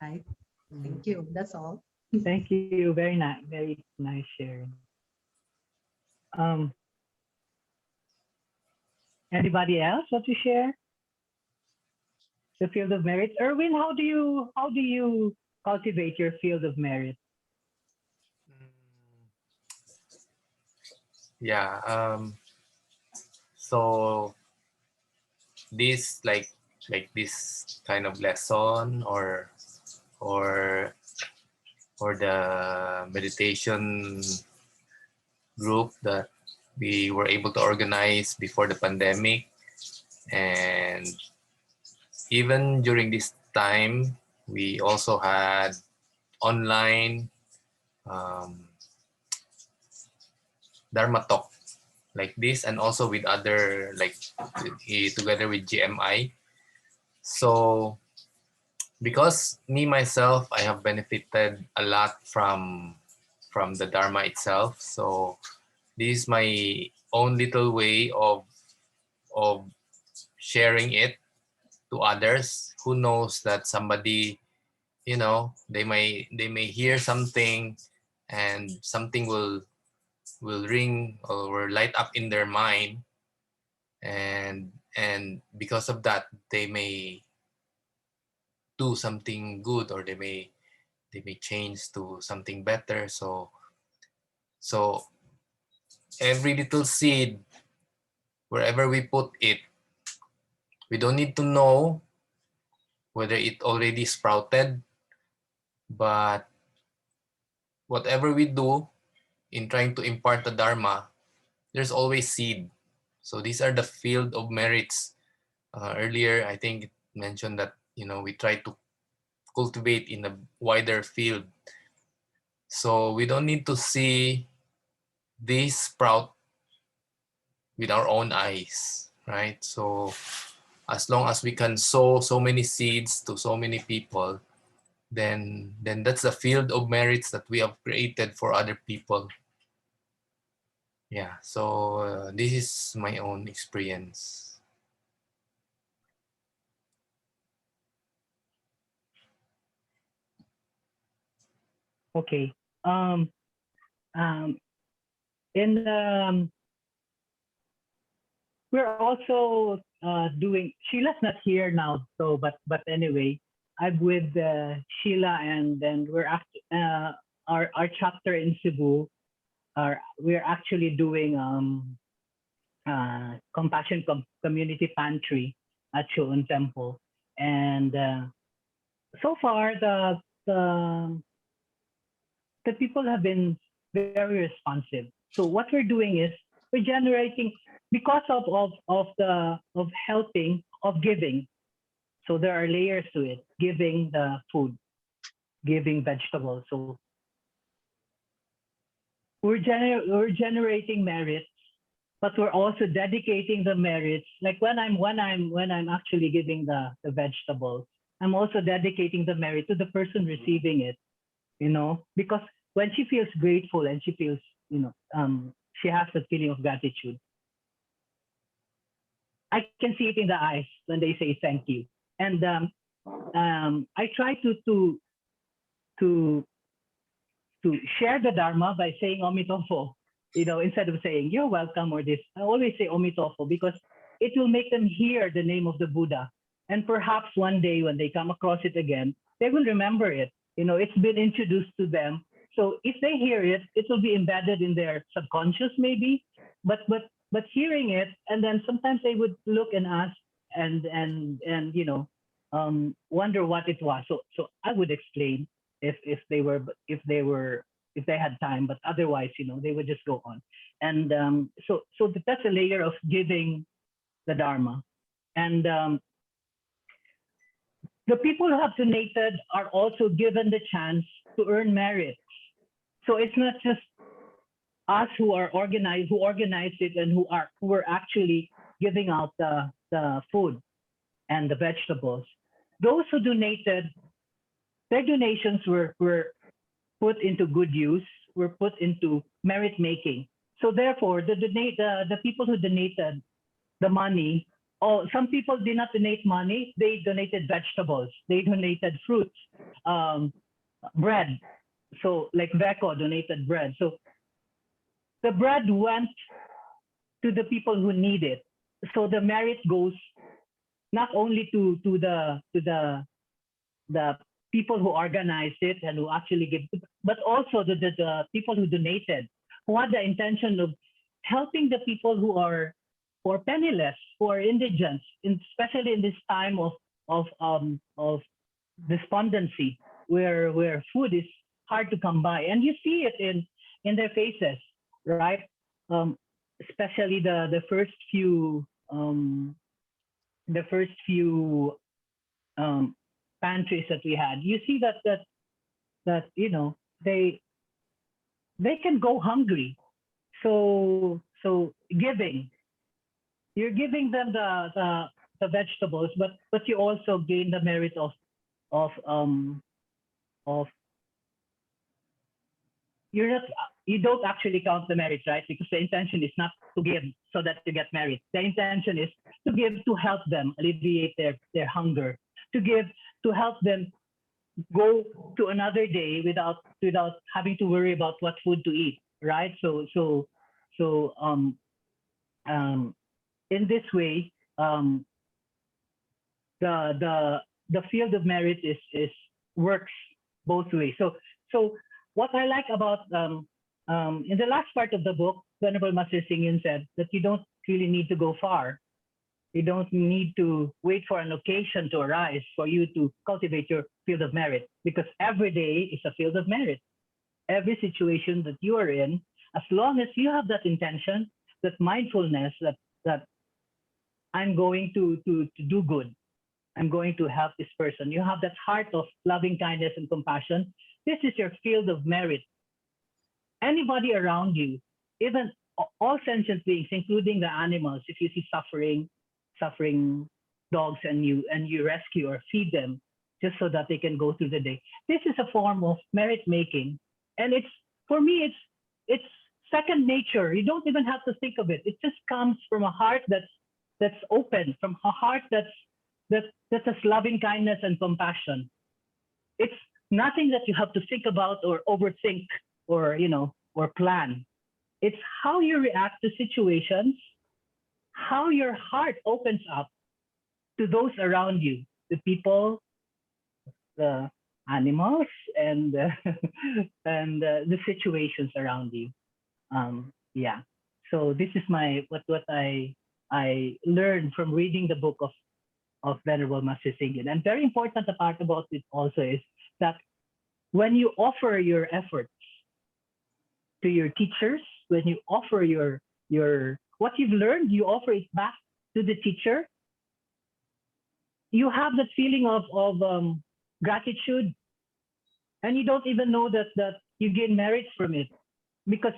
Right? Thank you. That's all. Thank you. Very nice sharing. Um, Anybody else want to share the field of merit? Erwin, how do you cultivate your field of merit? Mm, Yeah. So this this kind of lesson or the meditation group that we were able to organize before the pandemic, and even during this time we also had online um, Dharma talk like this, and also with other together with GMI. So because me myself, I have benefited a lot from the Dharma itself. So this is my own little way of sharing it to others. Who knows that somebody, they may hear something, and something will ring or light up in their mind, and because of that they may do something good, or they may change to something better. So every little seed, wherever we put it, we don't need to know whether it already sprouted, but whatever we do in trying to impart the Dharma, there's always seed. So these are the field of merits. Earlier, I think it mentioned that we try to cultivate in a wider field. So we don't need to see this sprout with our own eyes, right? So as long as we can sow so many seeds to so many people, then that's the field of merits that we have created for other people. Yeah, so this is my own experience. Okay. Um, um, in We're also doing. Sheila's not here now, so but anyway, I'm with Sheila, and then our chapter in Cebu. We're actually doing compassion community pantry at Shoon Temple, and so far the the people have been very responsive. So what we're doing is we're generating because of helping of giving. So there are layers to it. Giving the food, giving vegetables. So we're generating merits, but we're also dedicating the merits. Like when I'm actually giving the vegetables, I'm also dedicating the merit to the person receiving it. Because when she feels grateful and she feels, she has that feeling of gratitude. I can see it in the eyes when they say thank you. And I try to to share the Dharma by saying Omitofo, instead of saying you're welcome or this. I always say Omitofo because it will make them hear the name of the Buddha. And perhaps one day when they come across it again, they will remember it. It's been introduced to them. So if they hear it, it will be embedded in their subconscious maybe. But hearing it, and then sometimes they would look and ask and wonder what it was. So I would explain if they had time, but otherwise, they would just go on. And so that's a layer of giving the Dharma. And the people who have donated are also given the chance to earn merit. So it's not just us who organize it, and who are actually giving out the food and the vegetables. Those who donated, their donations were put into good use, were put into merit making. So therefore, the people who donated the money, some people did not donate money, they donated vegetables, they donated fruits, bread. So like Veco donated bread. So the bread went to the people who need it. So the merit goes not only to the people who organized it and who actually give, but also the people who donated, who had the intention of helping the people who are penniless, who are indigent, especially in this time of despondency, where food is hard to come by, and you see it in their faces, right? Especially the first few pantries that we had, you see that you know they can go hungry. So giving, you're giving them the vegetables, but you also gain the merit of you don't actually count the merits, right? Because the intention is not to give so that you get merit. The intention is to give to help them alleviate their hunger, to give to help them go to another day without having to worry about what food to eat, right? So in this way, the field of merit is works both ways. So what I like about in the last part of the book, Venerable Master Xing said that you don't really need to go far. You don't need to wait for an occasion to arise for you to cultivate your field of merit, because every day is a field of merit. Every situation that you are in, as long as you have that intention, that mindfulness, that I'm going to do good, I'm going to help this person. You have that heart of loving kindness and compassion. This is your field of merit. Anybody around you, even all sentient beings, including the animals, if you see suffering dogs and you rescue or feed them just so that they can go through the day, this is a form of merit making. And it's, for me, it's second nature. You don't even have to think of it. It just comes from a heart that's open, from a heart that has loving kindness and compassion. It's nothing that you have to think about or overthink or plan. It's how you react to situations, how your heart opens up to those around you, the people, the animals, and the situations around you. Yeah. So this is what I learned from reading the book of Venerable Master Xing. And very important part about it also is that when you offer your efforts to your teachers, when you offer your what you've learned, you offer it back to the teacher, you have that feeling of gratitude, and you don't even know that you gain merits from it, because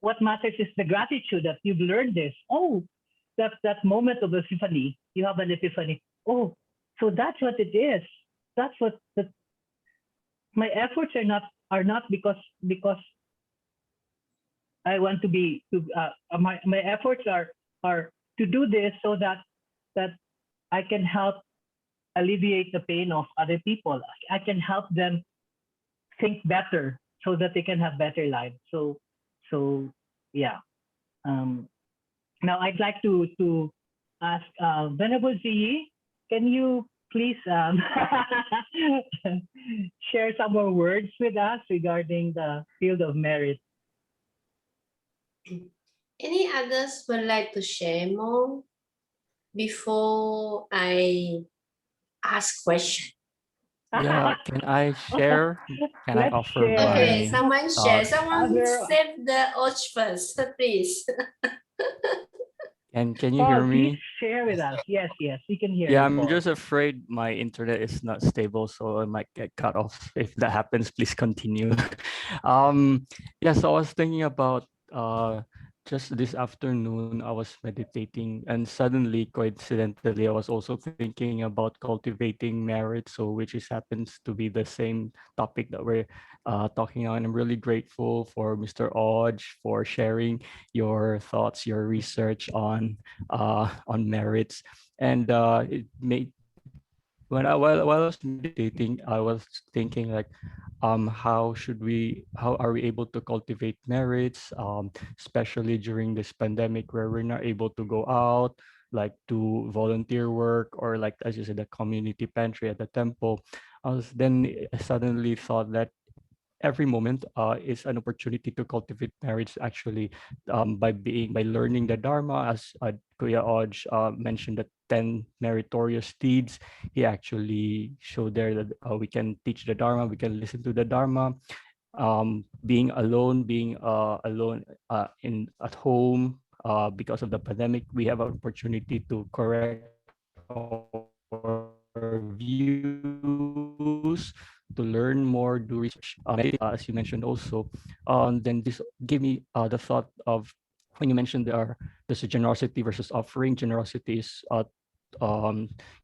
what matters is the gratitude that you've learned this. Oh, that moment of epiphany, you have an epiphany. Oh, so that's what it is. That's what my efforts are not because I want to be my efforts are to do this so that I can help alleviate the pain of other people. I can help them think better so that they can have better lives. So yeah. Now I'd like to ask Venerable Ziyi, can you please share some more words with us regarding the field of merit? Any others would like to share more before I ask question? Yeah, can I share? Can I Let's offer share. Okay, my someone share. thoughts? Someone Other- save the oath first, please. And can you Paul, hear please me? share with us. Yes, we can hear Yeah, you, I'm Paul. just afraid my internet is not stable, so I might get cut off. If that happens, please continue. Yeah, so I was thinking about just this afternoon, I was meditating, and suddenly, coincidentally, I was also thinking about cultivating merit. So, which is happens to be the same topic that we're talking on. I'm really grateful for Mr. Odge for sharing your thoughts, your research on merits, and it made while I was meditating, I was thinking like, how are we able to cultivate merits, especially during this pandemic where we're not able to go out, like do volunteer work or like as you said, the community pantry at the temple. I suddenly thought that every moment is an opportunity to cultivate marriage actually by learning the dharma as Kuya Oj mentioned the 10 meritorious deeds. He actually showed there that we can teach the dharma, we can listen to the dharma. Being alone in at home because of the pandemic, we have an opportunity to correct our views, to learn more, do research, meditate, as you mentioned also. Then this gave me the thought of when you mentioned there's a generosity versus offering. Generosity is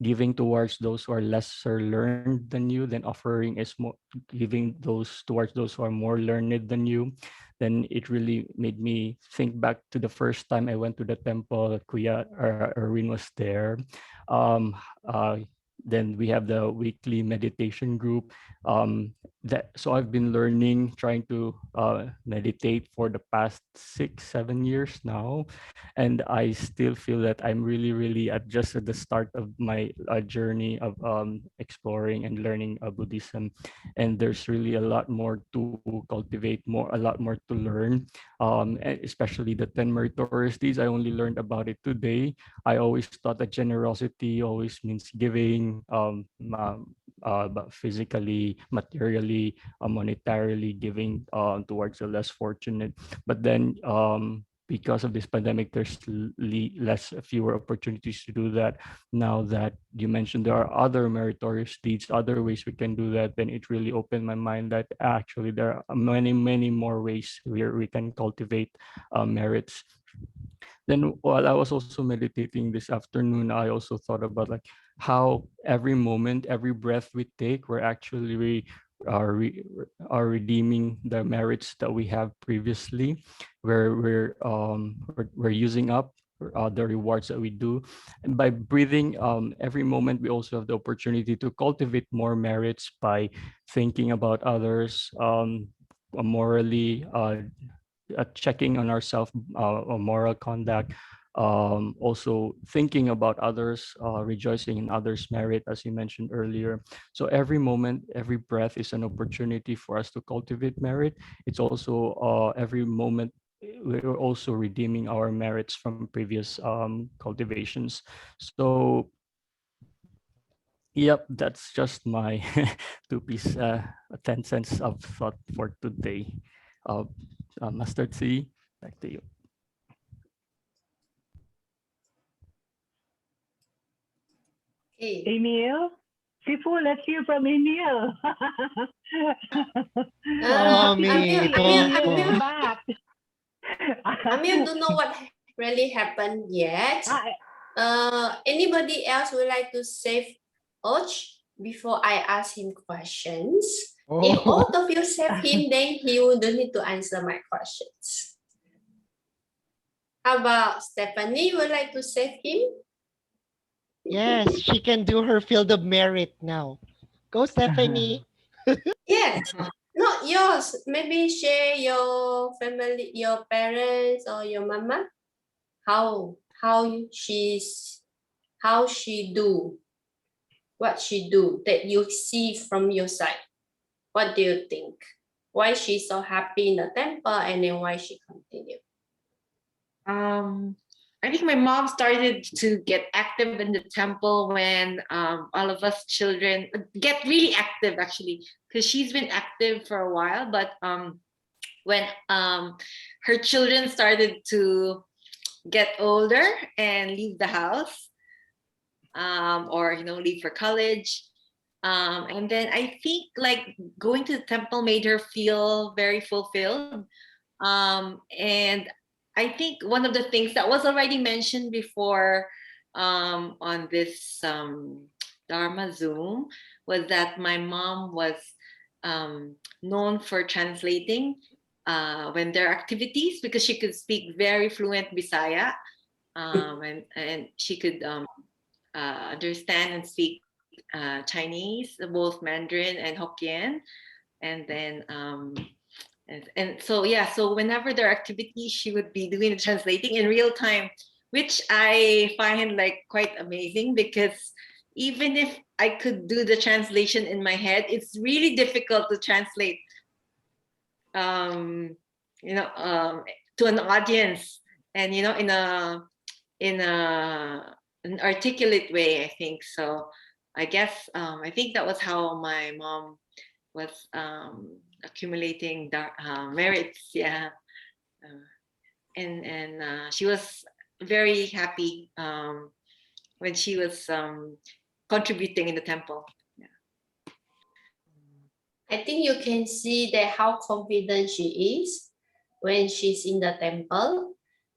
giving towards those who are lesser learned than you. Then offering is more giving those towards those who are more learned than you. Then it really made me think back to the first time I went to the temple. Kuya Erwin was there. Um, uh, then we have the weekly meditation group. So I've been learning, trying to meditate for the past 6 7 years now, and I still feel that I'm really just at the start of my journey of exploring and learning Buddhism, and there's really a lot more to cultivate, a lot more to learn, and especially the 10 meritorious deeds. I only learned about it today. I always thought that generosity always means giving, but physically, materially, monetarily giving towards the less fortunate. But then because of this pandemic, there's fewer opportunities to do that. Now that you mentioned there are other meritorious deeds, other ways we can do that, then it really opened my mind that actually there are many more ways where we can cultivate merits. Then while I was also meditating this afternoon, I also thought about like how every moment, every breath we take, we're actually are, re, are redeeming the merits that we have previously, where we're using up the rewards that we do. And by breathing every moment, we also have the opportunity to cultivate more merits by thinking about others, morally, checking on ourselves, moral conduct, also thinking about others, rejoicing in others' merit, as you mentioned earlier. So every moment, every breath is an opportunity for us to cultivate merit. It's also every moment we're also redeeming our merits from previous cultivations. So yep, that's just my two piece 10 cents of thought for today. Uh, Master T, back to you. Okay. Emil? Sifu, let's hear from Emil. Mommy, Emil no. back. Amir don't know what really happened yet. Anybody else would like to save Och before I ask him questions? If Oh, both of you save him, then he wouldn't need to answer my questions. How about Stephanie? Would like to save him? yes, she can do her field of merit now. Go, Stephanie. Yes, not yours. Maybe share your family, your parents or your mama. How she do, what she do that you see from your side. What do you think? Why she's so happy in the temple and then why she continue? I think my mom started to get active in the temple when all of us children get really active actually, because she's been active for a while, but when her children started to get older and leave the house, or leave for college, and then I think like going to the temple made her feel very fulfilled, and I think one of the things that was already mentioned before on this Dharma Zoom was that my mom was known for translating when there are activities, because she could speak very fluent Bisaya, and she could understand and speak Chinese, both Mandarin and Hokkien. And then and so yeah, so whenever there are activities, she would be doing the translating in real time, which I find like quite amazing, because even if I could do the translation in my head, it's really difficult to translate you know to an audience, and you know, in an articulate way, I think. So I guess I think that was how my mom was accumulating merits. Yeah. And she was very happy when she was contributing in the temple. Yeah. I think you can see that how confident she is when she's in the temple.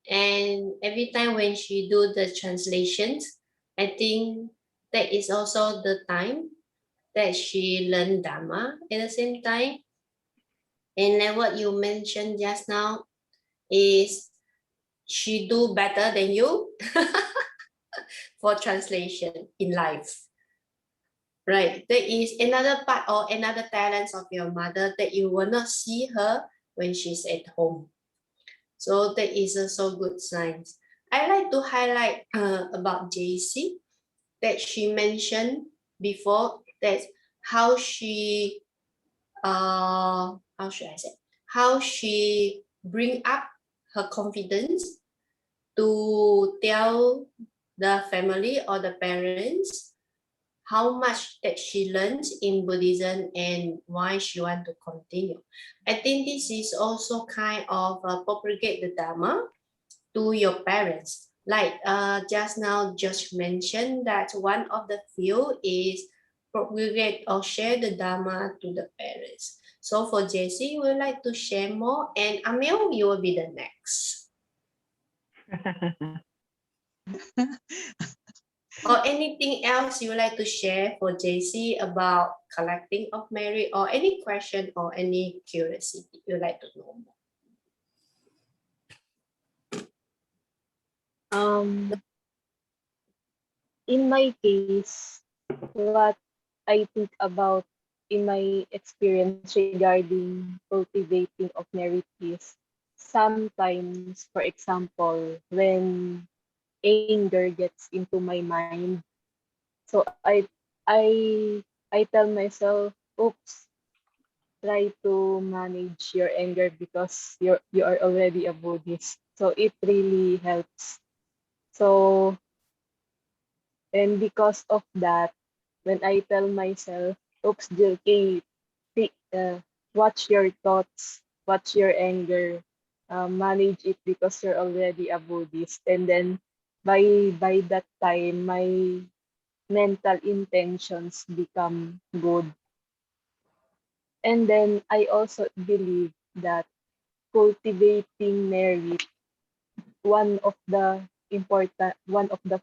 And every time when she do the translations, I think that is also the time that she learned Dharma at the same time. And like what you mentioned just now is she do better than you for translation in life. Right. There is another part or another talents of your mother that you will not see her when she's at home. So that is also good signs. I like to highlight about JC that she mentioned before, that how she how should I say, how she bring up her confidence to tell the family or the parents how much that she learns in Buddhism and why she want to continue. I think this is also kind of propagate the Dharma to your parents. Like just now, Josh mentioned that one of the field is propagate or share the Dharma to the parents. So for Jesse, you would like to share more, and Amil, you will be the next. Or anything else you would like to share for JC about collecting of merit, or any question or any curiosity you'd like to know more? In my case, what I think about in my experience regarding cultivating of merit is sometimes, for example, when anger gets into my mind, so I tell myself, oops, try to manage your anger because you are already a Buddhist. So it really helps. So, and because of that, when I tell myself, oops, okay, watch your thoughts, watch your anger, manage it because you're already a Buddhist. And then by that time, my mental intentions become good. And then I also believe that cultivating merit, one of the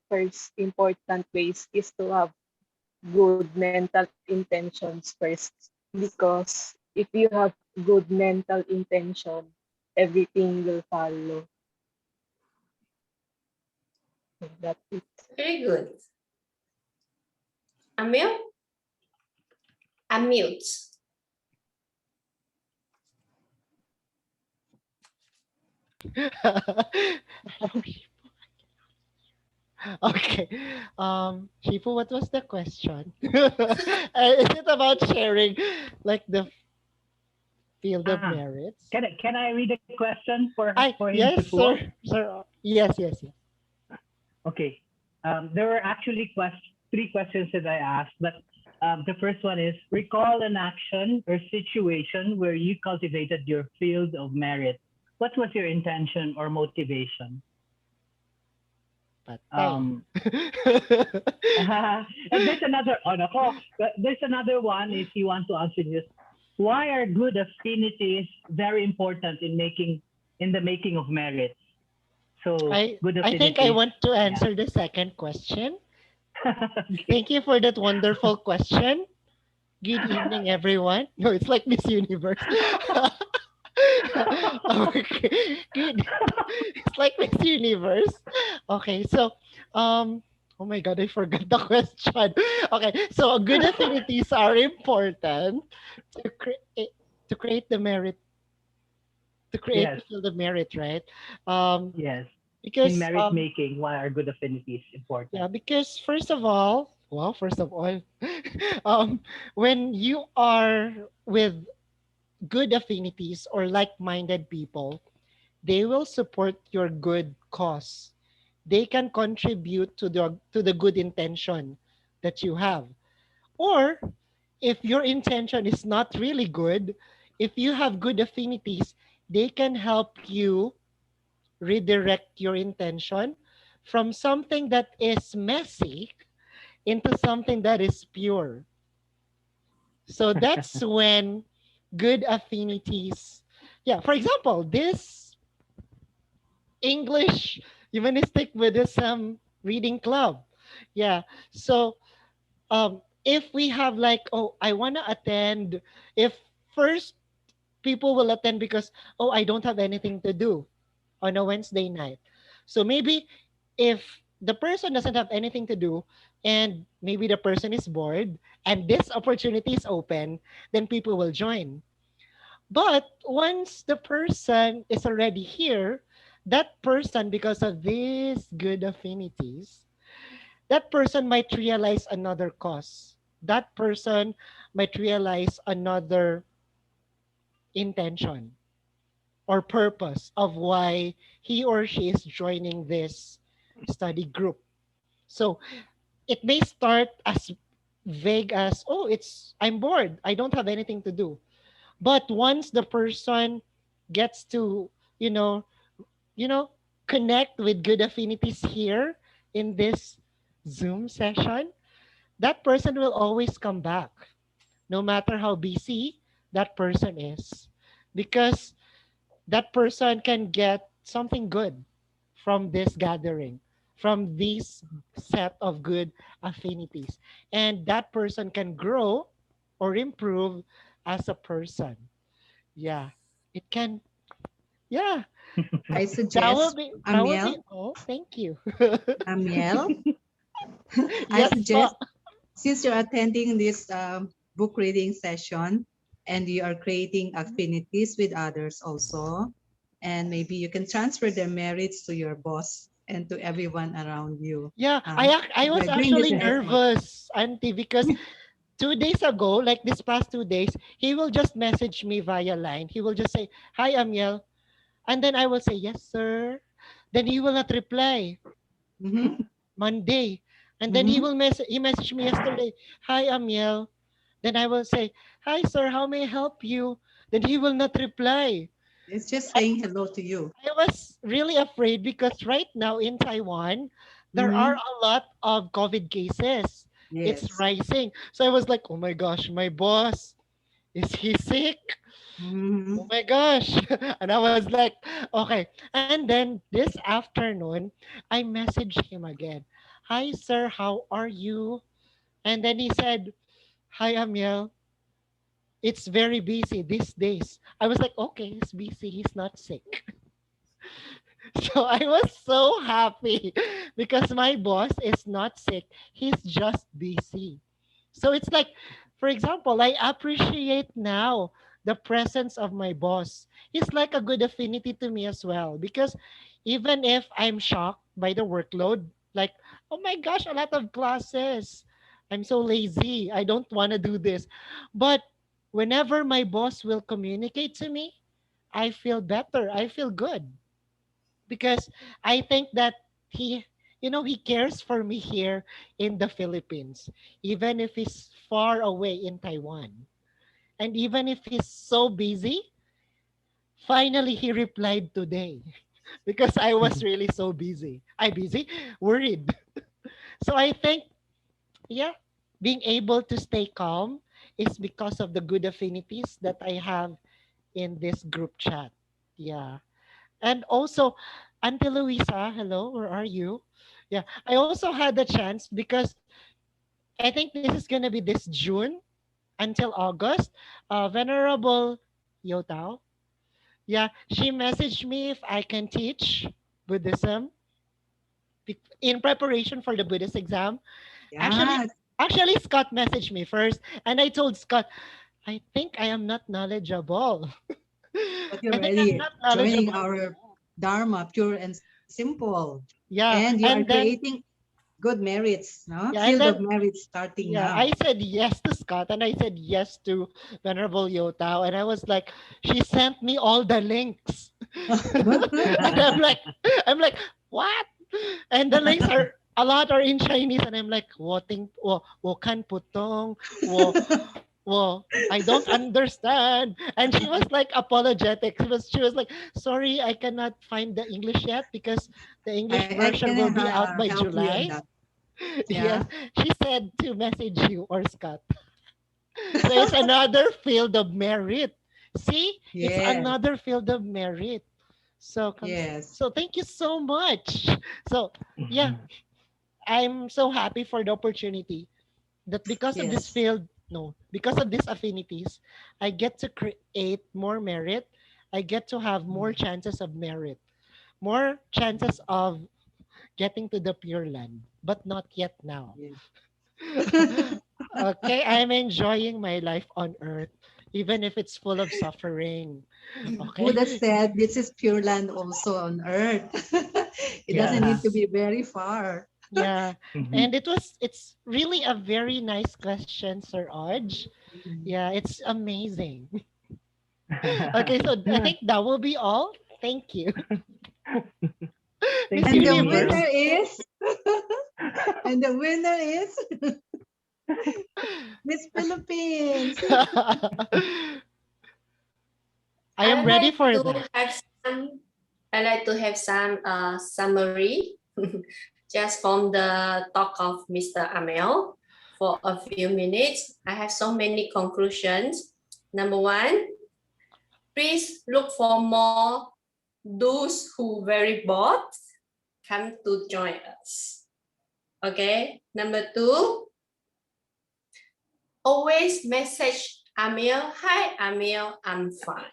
first important ways is to have good mental intentions first, because if you have good mental intention, everything will follow. So that's it. Very good. Amil? Unmute. Okay. Shifu, what was the question? Is it about sharing like the field of merits? Can I read a question for him yes, to pull? sir. Yes. Okay. There were actually three questions that I asked, but the first one is, recall an action or situation where you cultivated your field of merit. What was your intention or motivation? And there's another there's another one if you want to answer this. Why are good affinities very important in the making of merit? So good I think I affinities. want to Yeah. answer the second question. Okay. Thank you for that wonderful question. Good evening, everyone. No, it's like Miss Universe. Okay, good. It's like Miss Universe. Okay, so oh my god, I forgot the question. Okay, so good affinities are important to create the merit, to create Yes. the field of merit, right? Um, Yes. In because merit making, why are good affinities yeah, important? because first of all, well, first of all, um, when you are with good affinities or like-minded people, they will support your good cause. They can contribute to the good intention that you have. Or if your intention is not really good, if you have good affinities, they can help you redirect your intention from something that is messy into something that is pure. So that's when good affinities, yeah, for example, this English humanistic Buddhism reading club. Yeah. So if we have like, oh, I want to attend, if first people will attend because, oh, I don't have anything to do on a Wednesday night. So maybe if the person doesn't have anything to do and maybe the person is bored and this opportunity is open, then people will join. But once the person is already here, that person, because of these good affinities, that person might realize another cause. That person might realize another intention or purpose of why he or she is joining this study group. So it may start as vague as, oh, I'm bored. I don't have anything to do. But once the person gets to, you know, you know, connect with good affinities here in this Zoom session, that person will always come back, no matter how busy that person is. Because that person can get something good from this gathering, from this set of good affinities. And that person can grow or improve as a person. Yeah. It can, yeah. I That will suggest, be Amiel, all. Thank you. Amiel, I Yes, suggest, po. since you're attending this book reading session and you are creating affinities with others also, and maybe you can transfer their merits to your boss and to everyone around you. Yeah, I was Bring this actually message. nervous, Auntie, because 2 days ago, like this past 2 days, he will just message me via line. He will just say, "Hi, Amiel," and then I will say, "Yes, sir." Then he will not reply. Mm-hmm. Monday, and then Mm-hmm. he messaged me yesterday, "Hi, Amiel." Then I will say, "Hi, sir. How may I help you?" Then he will not reply. It's just saying hello to you. I was really afraid because right now in Taiwan, there are Mm-hmm. a lot of COVID cases. It's Yes. rising. So I was like, oh my gosh, my boss, is he sick? Mm-hmm. Oh my gosh. And I was like, okay. And then this afternoon, I messaged him again. Hi, sir, how are you? And then he said, hi, Amiel. It's very busy these days. I was like, okay, he's busy. He's not sick. So I was so happy because my boss is not sick. He's just busy. So it's like, for example, I appreciate now the presence of my boss. He's like a good affinity to me as well because even if I'm shocked by the workload, like, oh my gosh, a lot of classes. I'm so lazy. I don't want to do this. But whenever my boss will communicate to me, I feel better. I feel good because I think that he, he cares for me here in the Philippines, even if he's far away in Taiwan. And even if he's so busy, finally he replied today because I was really so busy. I busy, worried. So I think, yeah, being able to stay calm is because of the good affinities that I have in this group chat. Yeah. And also, Auntie Luisa, hello, where are you? Yeah, I also had the chance because I think this is gonna be this June until August. Venerable Yotao, yeah, she messaged me if I can teach Buddhism in preparation for the Buddhist exam. Actually, Yeah, actually, Scott messaged me first, and I told Scott, I think I am not knowledgeable. but you're I think I'm already not joining knowledgeable. our Dharma, pure and simple. Yeah, And you are and then creating good merits, no? yeah, and Field then of merits starting yeah, I now. said yes to Scott, and I said yes to Venerable Yotao, and I was like, she sent me all the links, and I'm like, what? And the links are a lot are in Chinese, and I'm like, 我看不懂, 我 I don't understand. And she was like apologetic. She was like, sorry, I cannot find the English yet because the English I version can will be out by help you on July. that. Yes, Yeah. she said to message you or Scott. So it's another field of merit. See, it's Yes. another field of merit. So Yes. so thank you so much. So yeah, I'm so happy for the opportunity that because of this Yes. field, no, because of these affinities, I get to create more merit. I get to have more chances of merit, more chances of getting to the pure land, but not yet now. Yeah. Okay, I'm enjoying my life on earth, even if it's full of suffering. Buddha Okay, said this is pure land also on earth. It doesn't need to yes, be very far. yeah, and it's really a very nice question, Sir Odge. Yeah, it's amazing. Okay, so I think that will be all. Thank you, Miss Thank And you, the Universe. winner Universe. is, and the winner is Miss Philippines. I I am ready like for to that. have some. I like to have some summary, just from the talk of Mr. Amel for a few minutes. I have so many conclusions. Number one, please look for more those who very bored come to join us. Okay. Number two, always message Amel, hi Amel, I'm fine.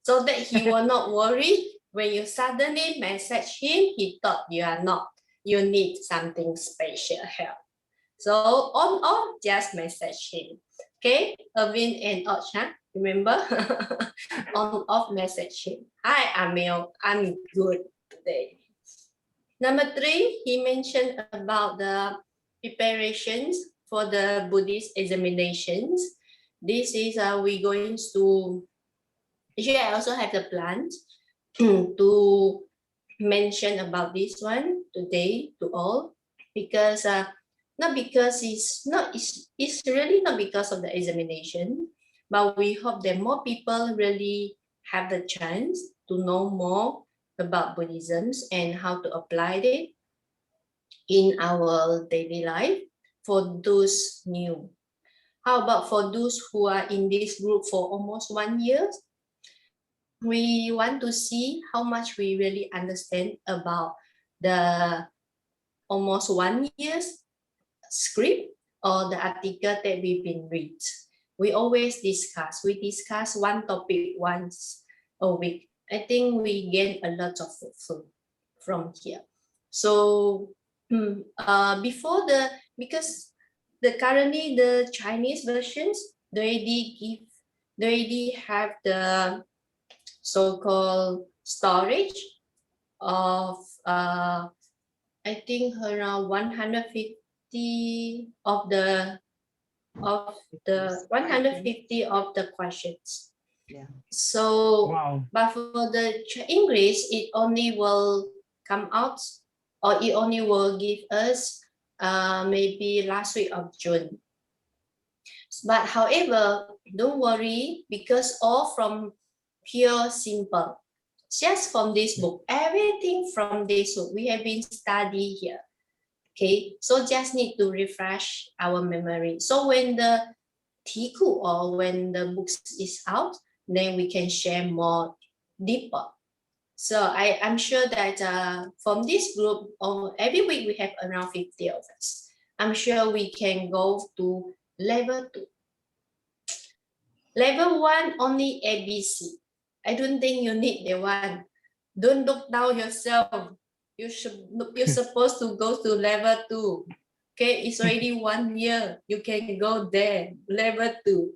So that he will not worry when you suddenly message him, he thought you are not, you need something special help. So on off, just message him. Okay, Irvin and Ocha, remember? On off, message him. Hi Amel, I'm good today. Number three, he mentioned about the preparations for the Buddhist examinations. This is we going to. Actually, I also have the plans to mention about this one today to all, because not because it's really not because of the examination, but we hope that more people really have the chance to know more about Buddhism and how to apply it in our daily life for those new. How about for those who are in this group for almost 1 year? We want to see how much we really understand about the almost 1 year's script or the article that we've been read. We always discuss. We discuss one topic once a week. I think we gain a lot of food from here. So before because currently the Chinese versions, they already have the so-called storage of I think around 150 of the 150 of the questions. Yeah. So, Wow. but for the English, it only will come out, or it only will give us maybe last week of June. But however, don't worry, because all from pure simple. Just from this book, everything from this book, we have been studying here. Okay, so just need to refresh our memory. So when the Tiku or when the books is out, then we can share more deeper. So I'm sure that from this group, every week we have around 50 of us. I'm sure we can go to level 2. Level 1 only ABC. I don't think you need the one. Don't look down yourself. You're supposed to go to level 2. Okay, it's already 1 year. You can go there, level 2.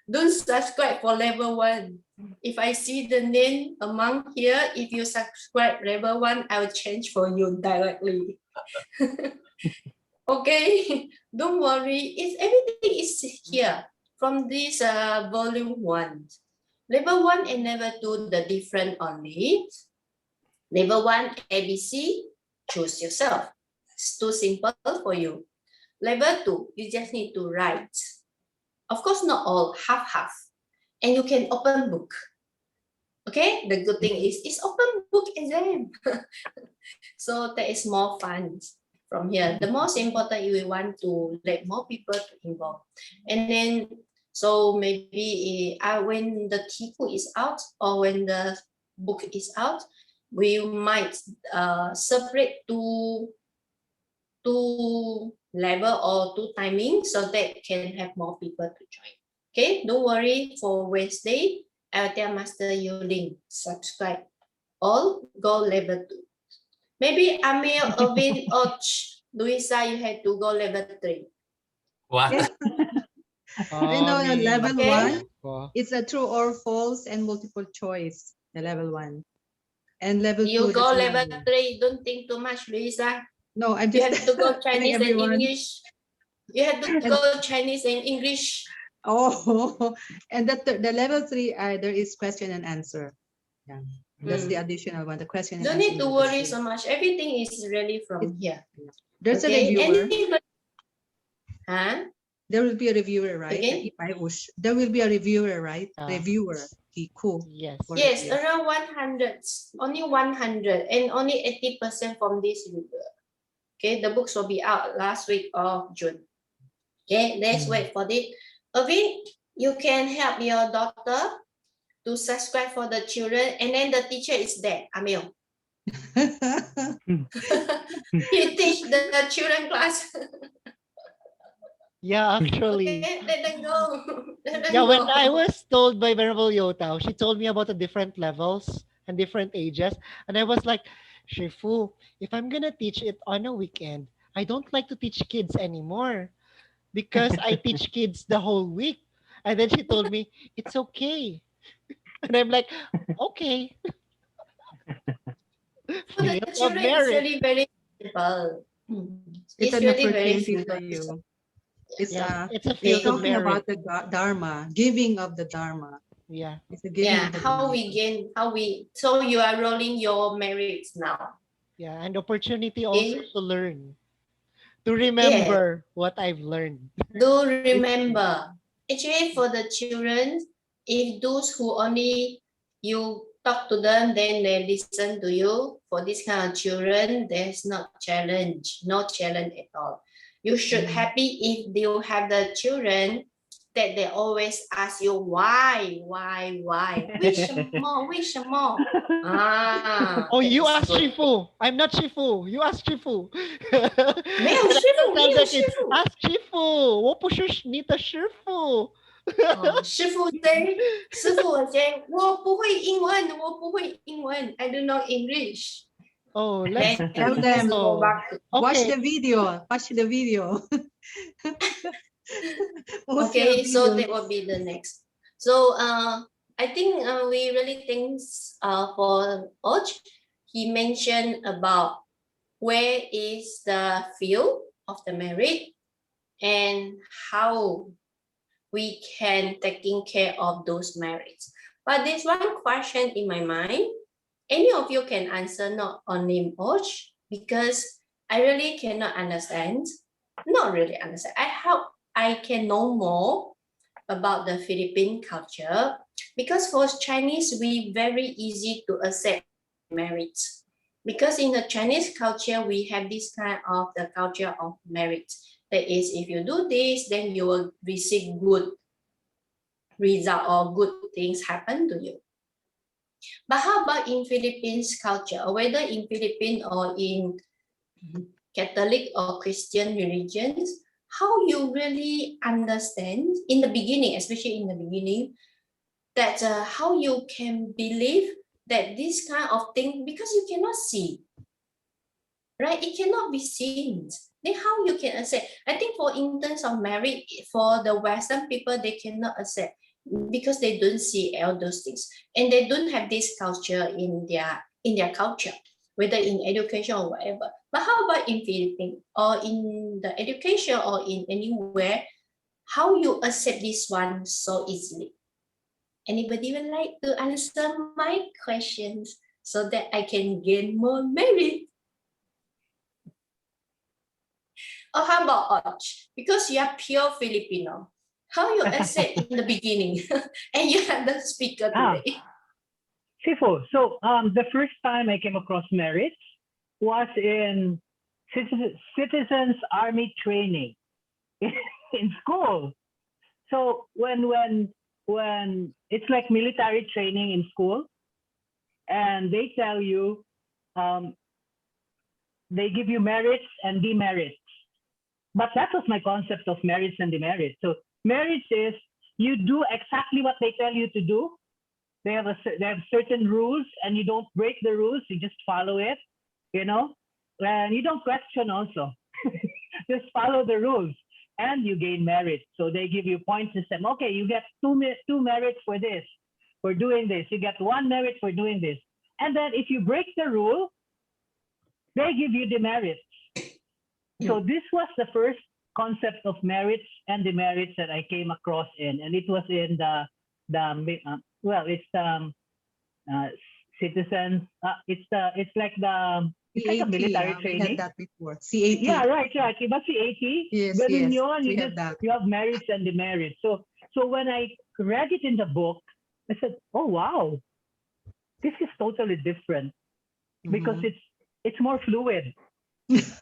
Don't subscribe for level 1. If I see the name among here, if you subscribe level 1, I will change for you directly. Okay, don't worry. Everything is here from this volume 1. Level 1 and level 2, the different only. Level 1, ABC, choose yourself. It's too simple for you. Level 2, you just need to write. Of course, not all, half. And you can open book. Okay, the good thing is it's open book exam. So that is more fun from here. The most important, you want to let more people to involve. And then, so maybe when the Tiku is out or when the book is out, we might separate two level or 2 timing so that can have more people to join. Okay, don't worry. For Wednesday, I will tell Master Yuling, subscribe all, go level 2. Maybe Amir, Irvin, or Luisa, you had to go level 3. What? Level Okay. 1, it's a true or false and multiple choice, the level 1. And level 2, You go that's level normal. 3, don't think too much, Luisa. No, I'm You just have to go Chinese and everyone. English. You have to go Chinese and English. Oh, and the level 3, there is question and answer. Yeah, that's the additional one. The question and Don't answer. need to worry so much. Everything is really from here. There's Okay? a reviewer. Huh? There will be a reviewer, right? Again? There will be a reviewer, right? Ah. Reviewer. Kiku. Yes. Yes, around 100. Only 100 and only 80% from this reviewer. Okay, the books will be out last week of June. Okay, let's wait for it. Irvin, you can help your daughter to subscribe for the children, and then the teacher is there, Amil. He teach the children class. Yeah, actually. Okay, let them go. Let them Yeah, when go. I was told by Venerable Yotao, she told me about the different levels and different ages. And I was like, Shifu, if I'm going to teach it on a weekend, I don't like to teach kids anymore because I teach kids the whole week. And then she told me, it's okay. And I'm like, okay. For the Field of children, it's merit. really very simple. It's an really very opportunity simple. for you. It's It's a field of talking merit. about the Dharma, giving of the Dharma. Yeah. It's a giving Yeah, of the how Dharma. we gain, so you are rolling your merits now. Yeah, and opportunity also Okay. to learn, to remember what I've learned. Do remember, actually for the children, if those who only you talk to them, then they listen to you. For this kind of children, there's no challenge at all. You should happy if you have the children that they always ask you why? 为什么? Oh, you that's ask good. Shifu. I'm not Shifu. You ask Shifu. 没有师傅，没有师傅。 Ask Shifu. 我不是你的师傅。师傅 say, 师傅 say, 我不会英文 I don't know English. Oh, let's Then tell you them. go back to- Watch okay. the video. Watch the video. Watch Okay, your so video. that will be the next. So I think we really thanks for Och. He mentioned about where is the field of the merit and how we can taking care of those merits. But there's one question in my mind. Any of you can answer, not only Och, because I really cannot understand. Not really understand. I hope I can know more about the Philippine culture, because for Chinese, we very easy to accept merits. Because in the Chinese culture, we have this kind of the culture of merit. That is, if you do this, then you will receive good result or good things happen to you. But how about in Philippines culture, whether in Philippines or in Catholic or Christian religions, how you really understand in the beginning, especially in the beginning, that how you can believe that this kind of thing, because you cannot see, right? It cannot be seen. Then how you can accept? I think for in terms of marriage, for the Western people, they cannot accept because they don't see all those things, and they don't have this culture in their culture, whether in education or whatever. But how about in Philippines or in the education or in anywhere? How you accept this one so easily? Anybody would like to answer my questions so that I can gain more merit? Or how about Och? Because you are pure Filipino. How you accept in the beginning? And you are the speaker today. Sifu, so the first time I came across merit was in Citizens Army training in school. So when it's like military training in school, and they tell you, they give you merits and demerits. But that was my concept of merits and demerits. So merits is you do exactly what they tell you to do. They have certain rules, and you don't break the rules. You just follow it, you know, and you don't question also. Just follow the rules, and you gain merit. So they give you point system. Okay, you get two merits for this, for doing this. You get 1 merit for doing this. And then if you break the rule, they give you demerits. So this was the first concept of merits and demerits that I came across in, and it was in citizens. It's like a military training. We had that before. CAT. Yeah, right. But CAT. Yes, Ganun yes. yun. We have that. You have merits and demerits. So when I read it in the book, I said, "Oh wow, this is totally different because it's more fluid,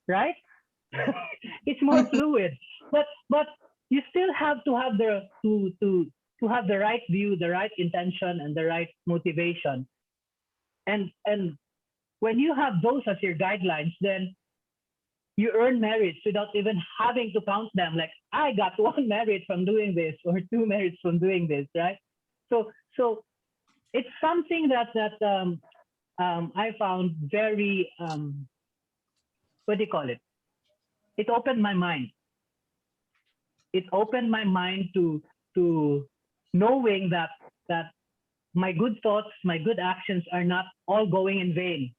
right? It's more fluid, but you still have to have to have the right view, the right intention, and the right motivation. And when you have those as your guidelines, then you earn merits without even having to count them. Like, I got 1 merit from doing this or 2 merits from doing this, right? So it's something that I found very what do you call it? It opened my mind. It opened my mind to knowing that my good thoughts, my good actions are not all going in vain,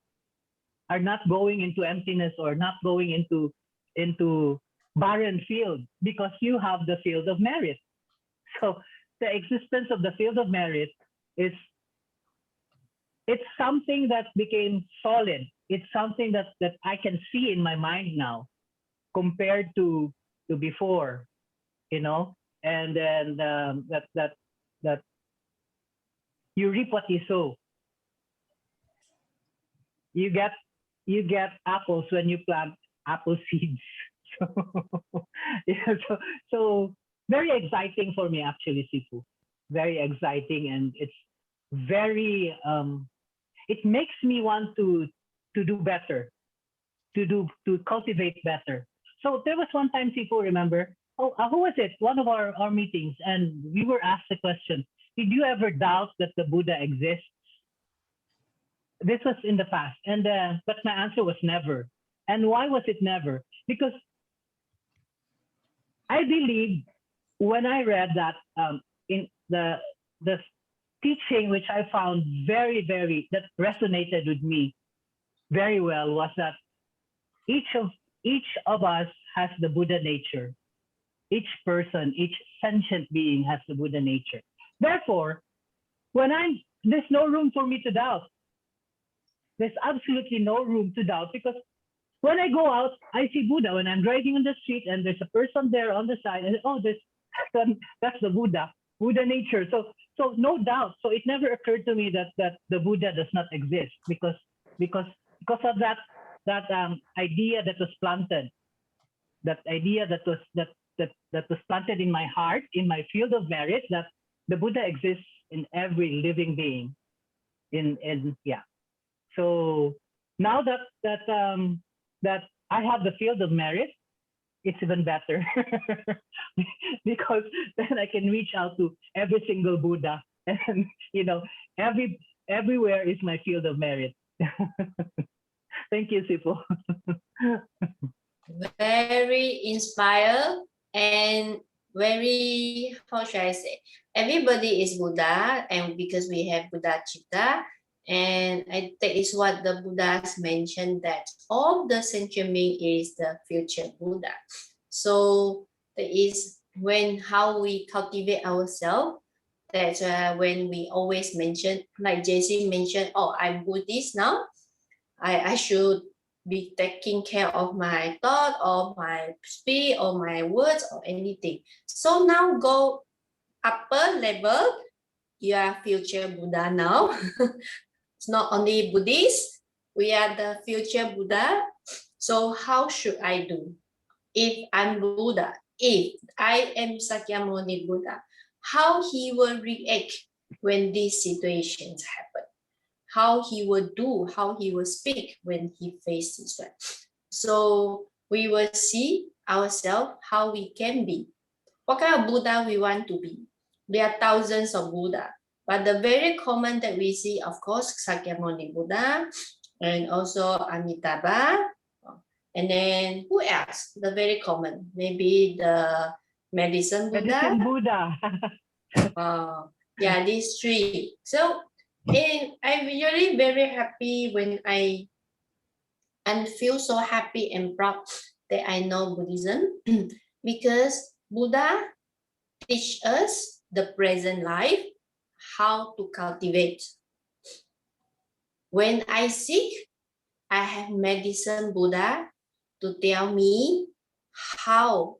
are not going into emptiness or not going into barren field, because you have the field of merit. So the existence of the field of merit it's something that became solid. It's something that I can see in my mind now compared to before, you know, and then that you reap what you sow. You get apples when you plant apple seeds. So very exciting for me, actually, Sifu. Very exciting, and it's very it makes me want to do better, to cultivate better. So there was one time, Sifu, remember? Oh, who was it? One of our meetings, and we were asked the question: did you ever doubt that the Buddha exists? This was in the past, and but my answer was never. And why was it never? Because I believe when I read that in the teaching, which I found very, very, that resonated with me very well, was that each of us has the Buddha nature. Each person, each sentient being has the Buddha nature. Therefore, there's no room for me to doubt. There's absolutely no room to doubt, because when I go out, I see Buddha. When I'm driving on the street and there's a person there on the side, and that's the Buddha nature. So no doubt. So it never occurred to me that the Buddha does not exist, because of that idea that was planted, that idea that was planted in my heart, in my field of merit, that the Buddha exists in every living being. Yeah. So now that I have the field of merit, it's even better because then I can reach out to every single Buddha, and everywhere is my field of merit. Thank you, Sipo. Very inspired and very, how should I say? Everybody is Buddha, and because we have Buddha Chitta, and I think it's what the Buddhas mentioned, that all the sentient being is the future Buddha. So there is when how we cultivate ourselves. That's when we always mention, like JC mentioned, oh, I'm Buddhist now. I should be taking care of my thought or my speech or my words or anything. So now go upper level, you are future Buddha now. It's not only Buddhist, we are the future Buddha. So how should I do? If I'm Buddha, if I am Sakyamuni Buddha, how he will react when these situations happen? How he will do, how he will speak when he faces that. So we will see ourselves how we can be. What kind of Buddha we want to be? There are thousands of Buddha, but the very common that we see, of course, Sakyamuni Buddha, and also Amitabha, and then who else? The very common, maybe the Medicine Buddha. Medicine Buddha. Yeah, these three. So, and I'm really very happy when I and feel so happy and proud that I know Buddhism because Buddha teach us the present life how to cultivate. When I sick, I have Medicine Buddha to tell me how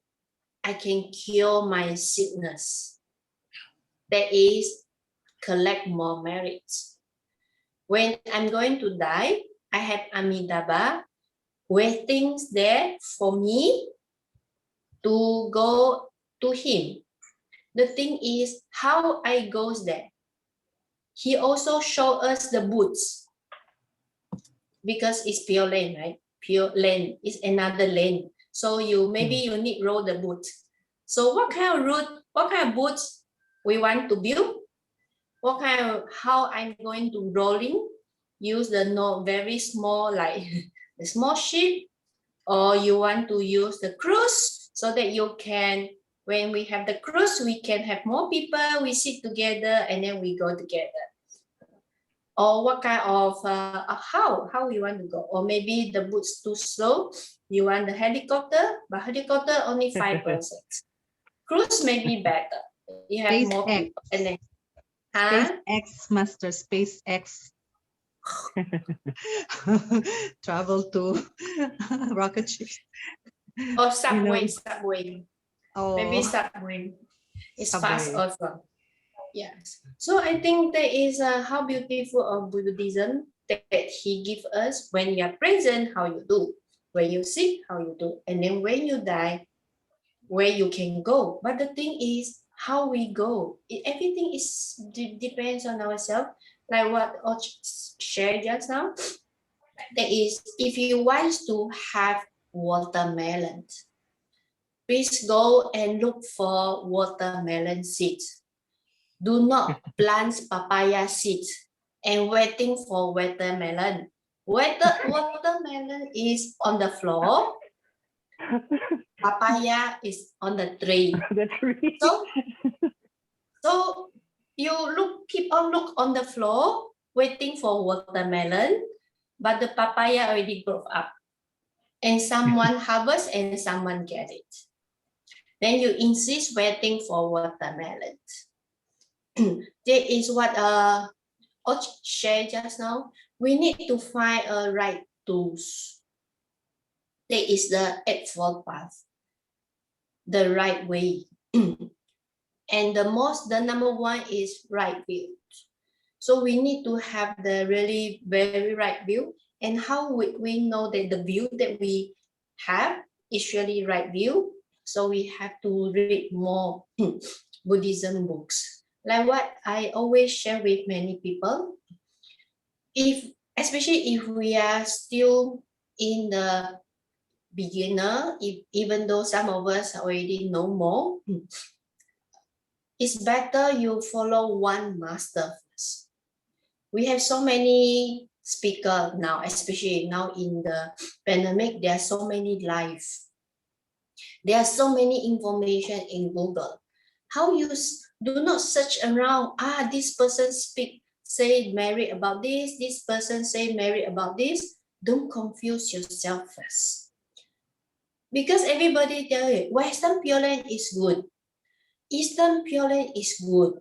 I can cure my sickness. That is, collect more merits. When I'm going to die, I have Amitabha waiting there for me to go to him. The thing is how I goes there. He also show us the boots because it's pure land, right? Pure land is another lane. So you need roll the boot. So what kind of route, what kind of boots we want to build? What kind of how I'm going to rolling? Use the very small, like the small ship, or you want to use the cruise so that you can, when we have the cruise, we can have more people, we sit together and then we go together. Or what kind of, how we want to go, or maybe the boat's too slow, you want the helicopter, but helicopter only 5 persons. Cruise may be better. You have more people. And then, SpaceX, Master SpaceX. Travel to rocket ships. Or subway, subway. Oh. Maybe subway. It's Subway. fast also. Yes. So I think that is how beautiful of Buddhism that he gives us. When you are present, how you do. When you sick, how you do. And then when you die, where you can go. But the thing is how we go. Everything is depends on ourselves. Like what Och shared just now. That is, if you want to have watermelon, please go and look for watermelon seeds. Do not plant papaya seeds and waiting for watermelon. Watermelon is on the floor. Papaya is on the tree. So you keep on look on the floor, waiting for watermelon, but the papaya already grew up. And someone harvest and someone get it. Then you insist waiting for watermelon. That is what Och shared just now. We need to find a right tools. That is the Eightfold Path, the right way. And the number one is right view. So we need to have the really very right view. And how we know that the view that we have is really right view? So we have to read more Buddhism books. Like what I always share with many people, especially if we are still in the beginner, even though some of us already know more, it's better you follow one master first. We have so many speakers now, especially now in the pandemic, there are so many live. There are so many information in Google. How you do not search around, this person say Mary about this person say Mary about this. Don't confuse yourself first. Because everybody tell you, Western Pure Land is good. Eastern Pure Land is good.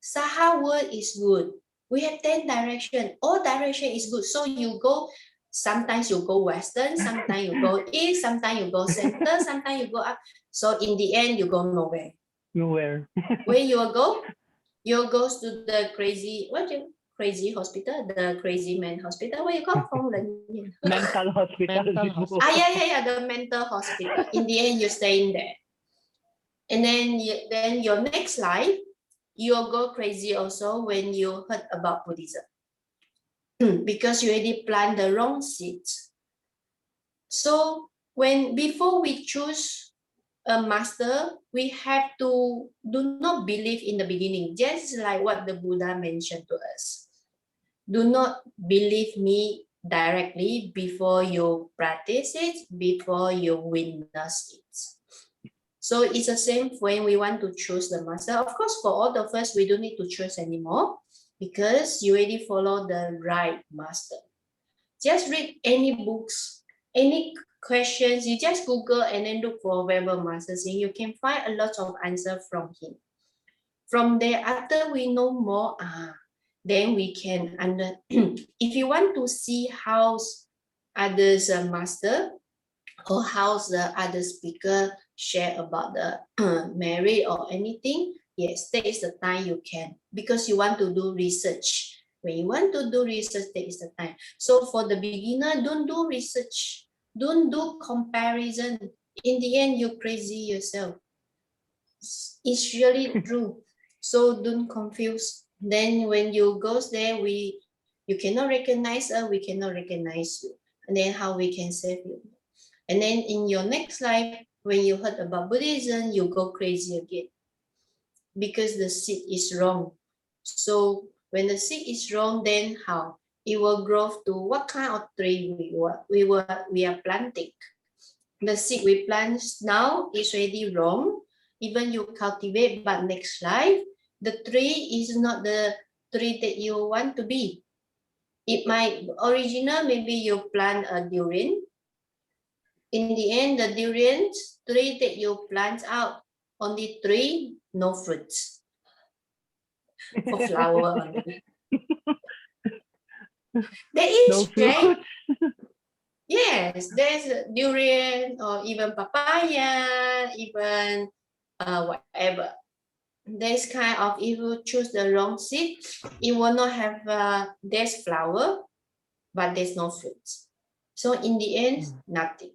Saha World is good. We have 10 directions. All direction is good. So you go, sometimes you go Western, sometimes you go East, sometimes you go Center, sometimes you go up. So in the end, you go nowhere. Nowhere. Where you will go? You go to the crazy hospital, the crazy man hospital. Where you come from? Mental hospital. Yeah, the mental hospital. In the end, you stay in there. And then your next life, you'll go crazy also when you heard about Buddhism. Because you already plant the wrong seeds. So before we choose a master, we have to do not believe in the beginning, just like what the Buddha mentioned to us. Do not believe me directly before you practice it, before you witness it. So it's the same when we want to choose the master. Of course, for all of us, we don't need to choose anymore because you already follow the right master. Just read any books, any questions, you just Google and then look for Weber Master Hsing. You can find a lot of answers from him. From there, after we know more, then we can if you want to see how others master or how the other speaker share about the merit or anything, yes, that is the time you can, because you want to do research. When you want to do research, that is the time. So for the beginner, don't do research. Don't do comparison. In the end, you're crazy yourself. It's really true. So don't confuse. Then when you go there, you cannot recognize us, we cannot recognize you. And then how we can save you? And then in your next life, when you heard about Buddhism, you go crazy again. Because the seed is wrong. So when the seed is wrong, then how? It will grow to what kind of tree we are planting. The seed we plant now is already wrong. Even you cultivate, but next life, the tree is not the tree that you want to be. It might, original, maybe you plant a durian. In the end, the durian tree that you plant out, only tree, no fruits. For flower only. There is, no right? Yes, there's durian or even papaya, even whatever. This kind of, if you choose the wrong seed, it will not have, there's flower, but there's no fruits. So in the end, nothing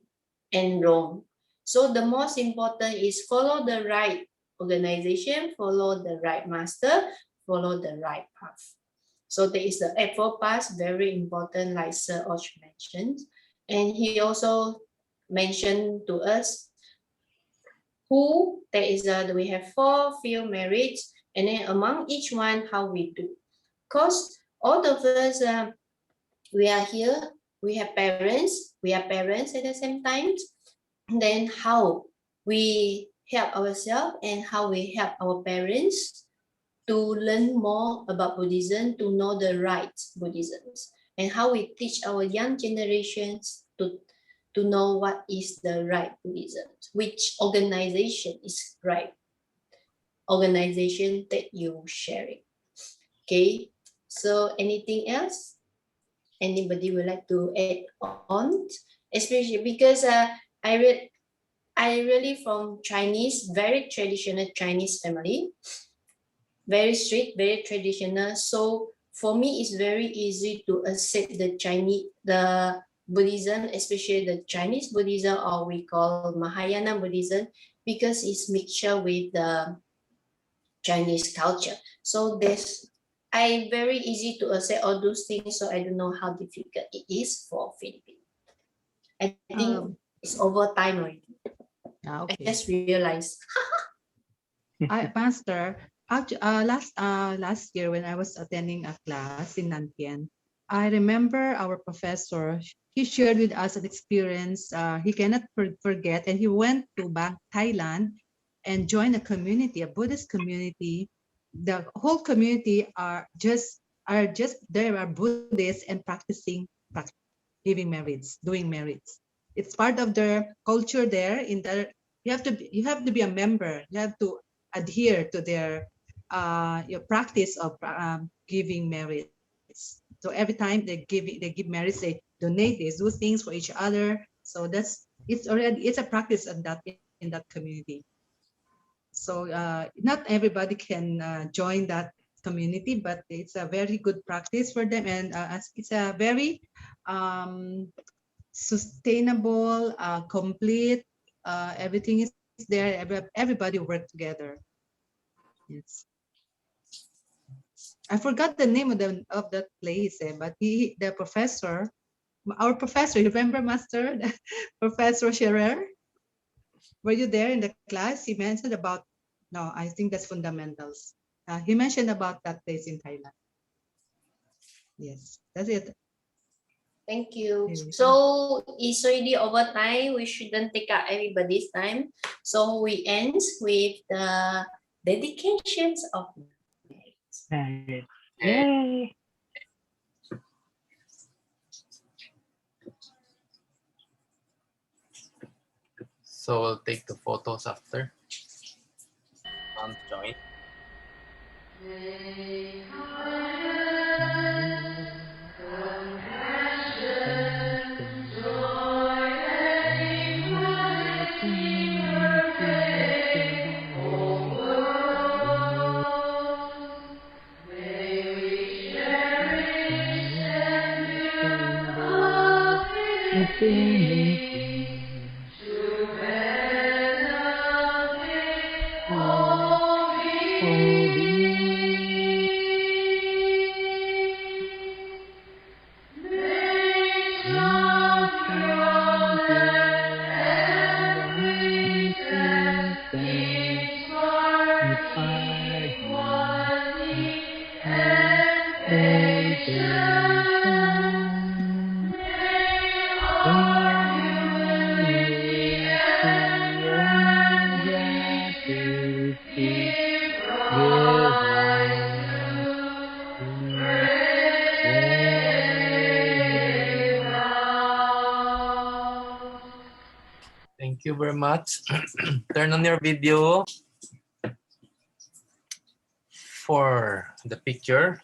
and wrong. So the most important is follow the right organization, follow the right master, follow the right path. So there is the Eightfold Path, very important, like Sir Och mentioned. And he also mentioned to us who there is we have 4 field merits, and then among each one how we do. Because all of us we are here, we have parents, we are parents at the same time. Then how we help ourselves and how we help our parents to learn more about Buddhism, to know the right Buddhism, and how we teach our young generations to know what is the right Buddhism, which organization is right organization that you sharing. Okay, so anything else? Anybody would like to add on? Especially because I really from Chinese, very traditional Chinese family, very strict, very traditional. So for me, it's very easy to accept the Buddhism, especially the Chinese Buddhism, or we call Mahayana Buddhism, because it's mixture with the Chinese culture. So I very easy to say all those things, so I don't know how difficult it is for Philippines. I think it's over time already. Okay. I just realized. Master, last year when I was attending a class in Nantian, I remember our professor. He shared with us an experience he cannot forget, and he went to Thailand and joined a community, a Buddhist community. The whole community are just there are Buddhists and practicing giving merits, doing merits. It's part of their culture there. You have to be a member. You have to adhere to their your practice of giving merits. So every time they give merits, they donate, they do things for each other. So it's a practice in that community. So not everybody can join that community, but it's a very good practice for them, and it's a very sustainable, complete. Everything is there. Everybody work together. Yes. I forgot the name of that place, but the professor, our professor, you remember, Master, Professor Scherer? Were you there in the class? He mentioned about, no, I think that's fundamentals. He mentioned about that place in Thailand. Yes, that's it. Thank you. So it's already over time. We shouldn't take up everybody's time. So we end with the dedications of marriage. Yay! So we'll take the photos after. Join. Thank you very much. Turn on your video for the picture.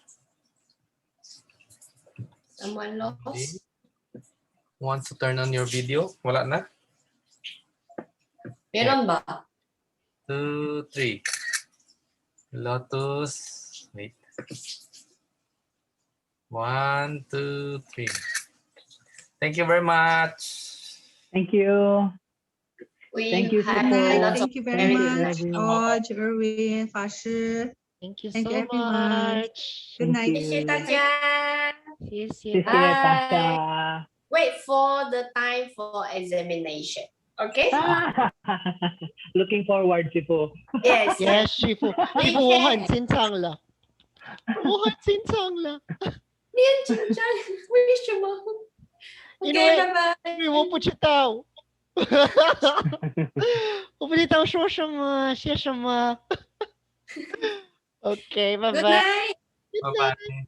Someone lost? Wants to turn on your video? Wala na? Meron ba? 2, 3. Lotus. Wait. 1, 2, 3. Thank you very much. Thank you. Thank you. Thank you very much, George, Erwin, Fashi. Thank you Thank you, so everyone. much. Good night. 谢谢大家。谢谢。Bye. Wait for the time for examination. Okay? Looking forward, Shifu. Yes. Yes, Shifu. Shifu 我很紧张了。我很紧张了。你很紧张？为什么？因为我不知道。我不知道说什么，写什么。OK， 拜拜。Good night. Bye bye.